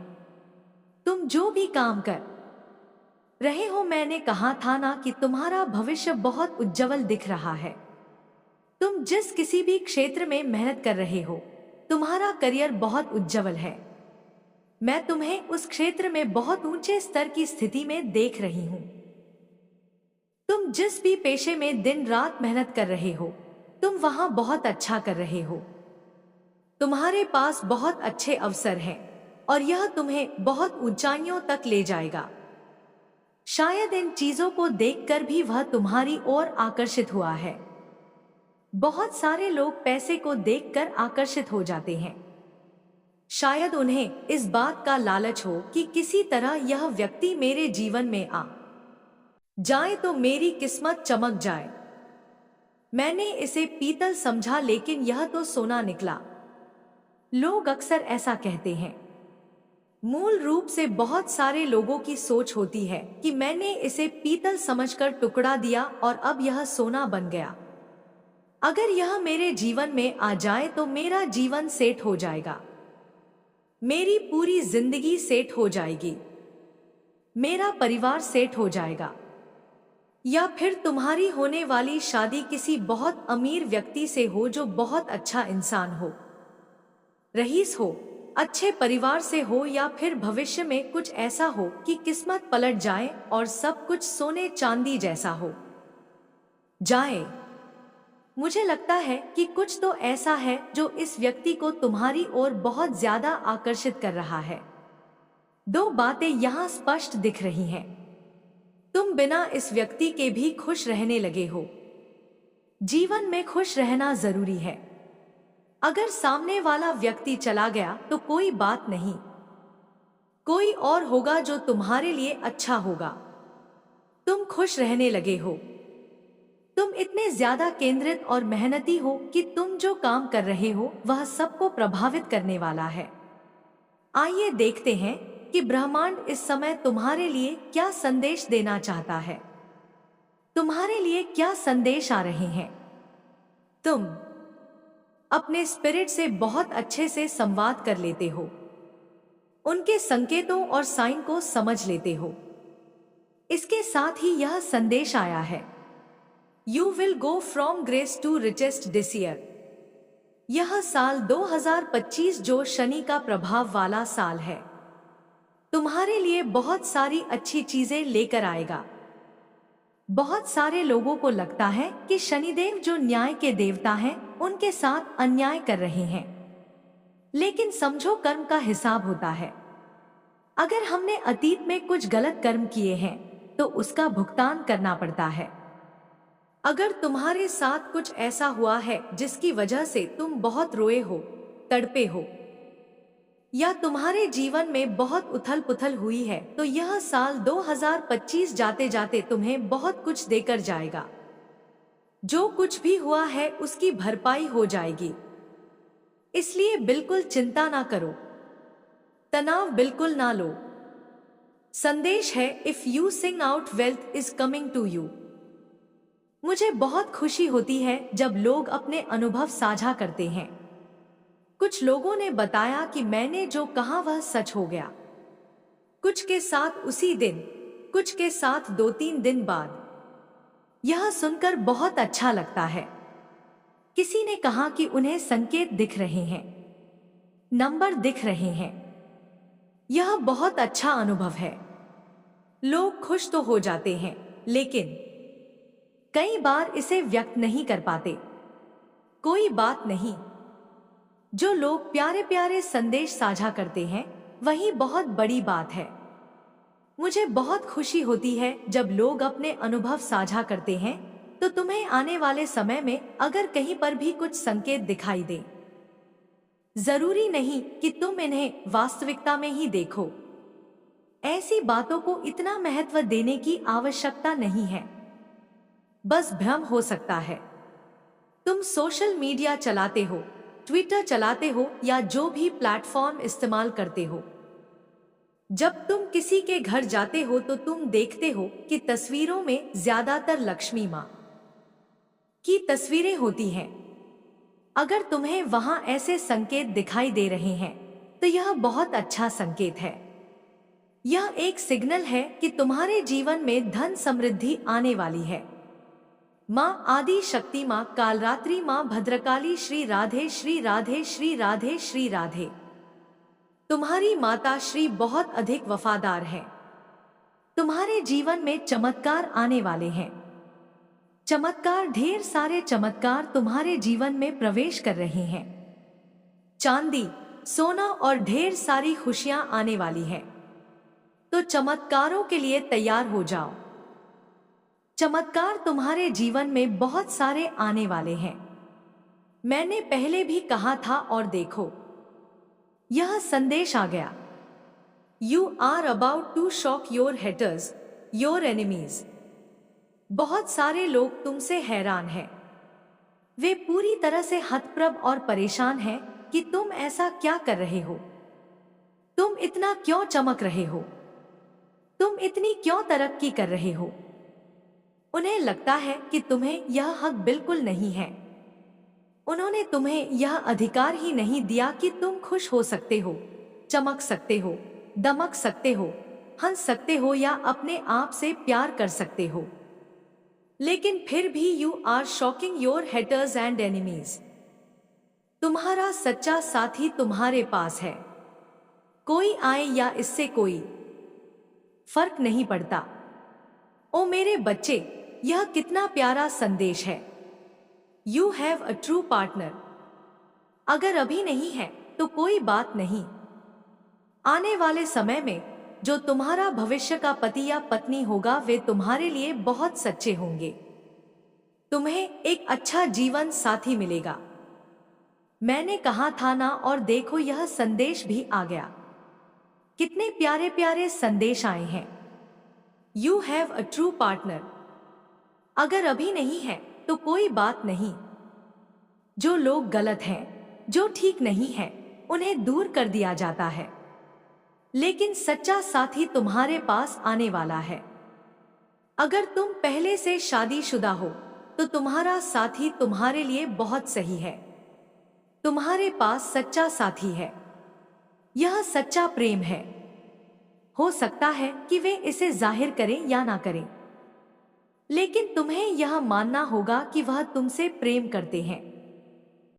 तुम जो भी काम कर रहे हो, मैंने कहा था ना कि तुम्हारा भविष्य बहुत उज्जवल दिख रहा है। तुम जिस किसी भी क्षेत्र में मेहनत कर रहे हो, तुम्हारा करियर बहुत उज्जवल है। मैं तुम्हें उस क्षेत्र में बहुत ऊंचे स्तर की स्थिति में देख रही हूं। तुम जिस भी पेशे में दिन रात मेहनत कर रहे हो, तुम वहां बहुत अच्छा कर रहे हो। तुम्हारे पास बहुत अच्छे अवसर हैं और यह तुम्हें बहुत ऊंचाइयों तक ले जाएगा। शायद इन चीजों को देखकर भी वह तुम्हारी ओर आकर्षित हुआ है। बहुत सारे लोग पैसे को देखकर आकर्षित हो जाते हैं। शायद उन्हें इस बात का लालच हो कि किसी तरह यह व्यक्ति मेरे जीवन में आ जाए तो मेरी किस्मत चमक जाए। मैंने इसे पीतल समझा, लेकिन यह तो सोना निकला। लोग अक्सर ऐसा कहते हैं। मूल रूप से बहुत सारे लोगों की सोच होती है कि मैंने इसे पीतल समझकर टुकड़ा दिया और अब यह सोना बन गया। अगर यह मेरे जीवन में आ जाए तो मेरा जीवन सेट हो जाएगा, मेरी पूरी जिंदगी सेट हो जाएगी, मेरा परिवार सेट हो जाएगा। या फिर तुम्हारी होने वाली शादी किसी बहुत अमीर व्यक्ति से हो जो बहुत अच्छा इंसान हो, रईस हो, अच्छे परिवार से हो, या फिर भविष्य में कुछ ऐसा हो कि किस्मत पलट जाए और सब कुछ सोने चांदी जैसा हो जाए। मुझे लगता है कि कुछ तो ऐसा है जो इस व्यक्ति को तुम्हारी ओर बहुत ज्यादा आकर्षित कर रहा है। दो बातें यहाँ स्पष्ट दिख रही हैं। तुम बिना इस व्यक्ति के भी खुश रहने लगे हो। जीवन में खुश रहना जरूरी है। अगर सामने वाला व्यक्ति चला गया तो कोई बात नहीं, कोई और होगा जो तुम्हारे लिए अच्छा होगा। तुम खुश रहने लगे हो। तुम इतने ज्यादा केंद्रित और मेहनती हो कि तुम जो काम कर रहे हो वह सबको प्रभावित करने वाला है। आइए देखते हैं कि ब्रह्मांड इस समय तुम्हारे लिए क्या संदेश देना चाहता है। तुम्हारे लिए क्या संदेश आ रहे हैं। तुम अपने स्पिरिट से बहुत अच्छे से संवाद कर लेते हो, उनके संकेतों और साइन को समझ लेते हो। इसके साथ ही यह संदेश आया है, you will go from grace to richest this year. यह साल 2025 जो शनि का प्रभाव वाला साल है, तुम्हारे लिए बहुत सारी अच्छी चीजें लेकर आएगा। बहुत सारे लोगों को लगता है कि शनिदेव जो न्याय के देवता हैं, उनके साथ अन्याय कर रहे हैं, लेकिन समझो कर्म का हिसाब होता है। अगर हमने अतीत में कुछ गलत कर्म किए हैं तो उसका भुगतान करना पड़ता है। अगर तुम्हारे साथ कुछ ऐसा हुआ है जिसकी वजह से तुम बहुत रोए हो, तड़पे हो, या तुम्हारे जीवन में बहुत उथल पुथल हुई है, तो यह साल 2025 जाते जाते तुम्हें बहुत कुछ देकर जाएगा। जो कुछ भी हुआ है उसकी भरपाई हो जाएगी। इसलिए बिल्कुल चिंता ना करो, तनाव बिल्कुल ना लो। संदेश है, if you sing out wealth is coming to you. मुझे बहुत खुशी होती है जब लोग अपने अनुभव साझा करते हैं। कुछ लोगों ने बताया कि मैंने जो कहा वह सच हो गया। कुछ के साथ उसी दिन, कुछ के साथ 2-3 दिन बाद। यह सुनकर बहुत अच्छा लगता है। किसी ने कहा कि उन्हें संकेत दिख रहे हैं, नंबर दिख रहे हैं। यह बहुत अच्छा अनुभव है। लोग खुश तो हो जाते हैं, लेकिन कई बार इसे व्यक्त नहीं कर पाते। कोई बात नहीं, जो लोग प्यारे प्यारे संदेश साझा करते हैं वही बहुत बड़ी बात है। मुझे बहुत खुशी होती है जब लोग अपने अनुभव साझा करते हैं। तो तुम्हें आने वाले समय में अगर कहीं पर भी कुछ संकेत दिखाई दे, जरूरी नहीं कि तुम इन्हें वास्तविकता में ही देखो। ऐसी बातों को इतना महत्व देने की आवश्यकता नहीं है, बस भ्रम हो सकता है। तुम सोशल मीडिया चलाते हो, ट्विटर चलाते हो या जो भी प्लेटफॉर्म इस्तेमाल करते हो, जब तुम किसी के घर जाते हो तो तुम देखते हो कि तस्वीरों में ज्यादातर लक्ष्मी माँ की तस्वीरें होती हैं। अगर तुम्हें वहां ऐसे संकेत दिखाई दे रहे हैं तो यह बहुत अच्छा संकेत है। यह एक सिग्नल है कि तुम्हारे जीवन में धन समृद्धि आने वाली है। माँ आदि शक्ति, माँ कालरात्रि, माँ भद्रकाली, श्री राधे श्री राधे श्री राधे श्री राधे। तुम्हारी माता श्री बहुत अधिक वफादार है। तुम्हारे जीवन में चमत्कार आने वाले हैं। चमत्कार, ढेर सारे चमत्कार तुम्हारे जीवन में प्रवेश कर रहे हैं। चांदी, सोना और ढेर सारी खुशियां आने वाली हैं। तो चमत्कारों के लिए तैयार हो जाओ। चमत्कार तुम्हारे जीवन में बहुत सारे आने वाले हैं। मैंने पहले भी कहा था और देखो, यह संदेश आ गया। You are about to shock your haters, your enemies. बहुत सारे लोग तुमसे हैरान हैं। वे पूरी तरह से हतप्रभ और परेशान हैं कि तुम ऐसा क्या कर रहे हो, तुम इतना क्यों चमक रहे हो, तुम इतनी क्यों तरक्की कर रहे हो। उन्हें लगता है कि तुम्हें यह हक बिल्कुल नहीं है। उन्होंने तुम्हें यह अधिकार ही नहीं दिया कि तुम खुश हो सकते हो, चमक सकते हो, दमक सकते हो, हंस सकते हो या अपने आप से प्यार कर सकते हो। लेकिन फिर भी you are shocking your haters and enemies. तुम्हारा सच्चा साथी तुम्हारे पास है। कोई आए या इससे कोई फर्क नहीं पड़ता। ओ मेरे बच्चे, यह कितना प्यारा संदेश है। You have a true partner. अगर अभी नहीं है तो कोई बात नहीं। आने वाले समय में जो तुम्हारा भविष्य का पति या पत्नी होगा वे तुम्हारे लिए बहुत सच्चे होंगे। तुम्हें एक अच्छा जीवन साथी मिलेगा। मैंने कहा था ना, और देखो यह संदेश भी आ गया। कितने प्यारे प्यारे संदेश आए हैं। You have a true partner. अगर अभी नहीं है तो कोई बात नहीं। जो लोग गलत हैं, जो ठीक नहीं है, उन्हें दूर कर दिया जाता है। लेकिन सच्चा साथी तुम्हारे पास आने वाला है। अगर तुम पहले से शादीशुदा हो तो तुम्हारा साथी तुम्हारे लिए बहुत सही है। तुम्हारे पास सच्चा साथी है। यह सच्चा प्रेम है। हो सकता है कि वे इसे जाहिर करें या ना करें, लेकिन तुम्हें यह मानना होगा कि वह तुमसे प्रेम करते हैं।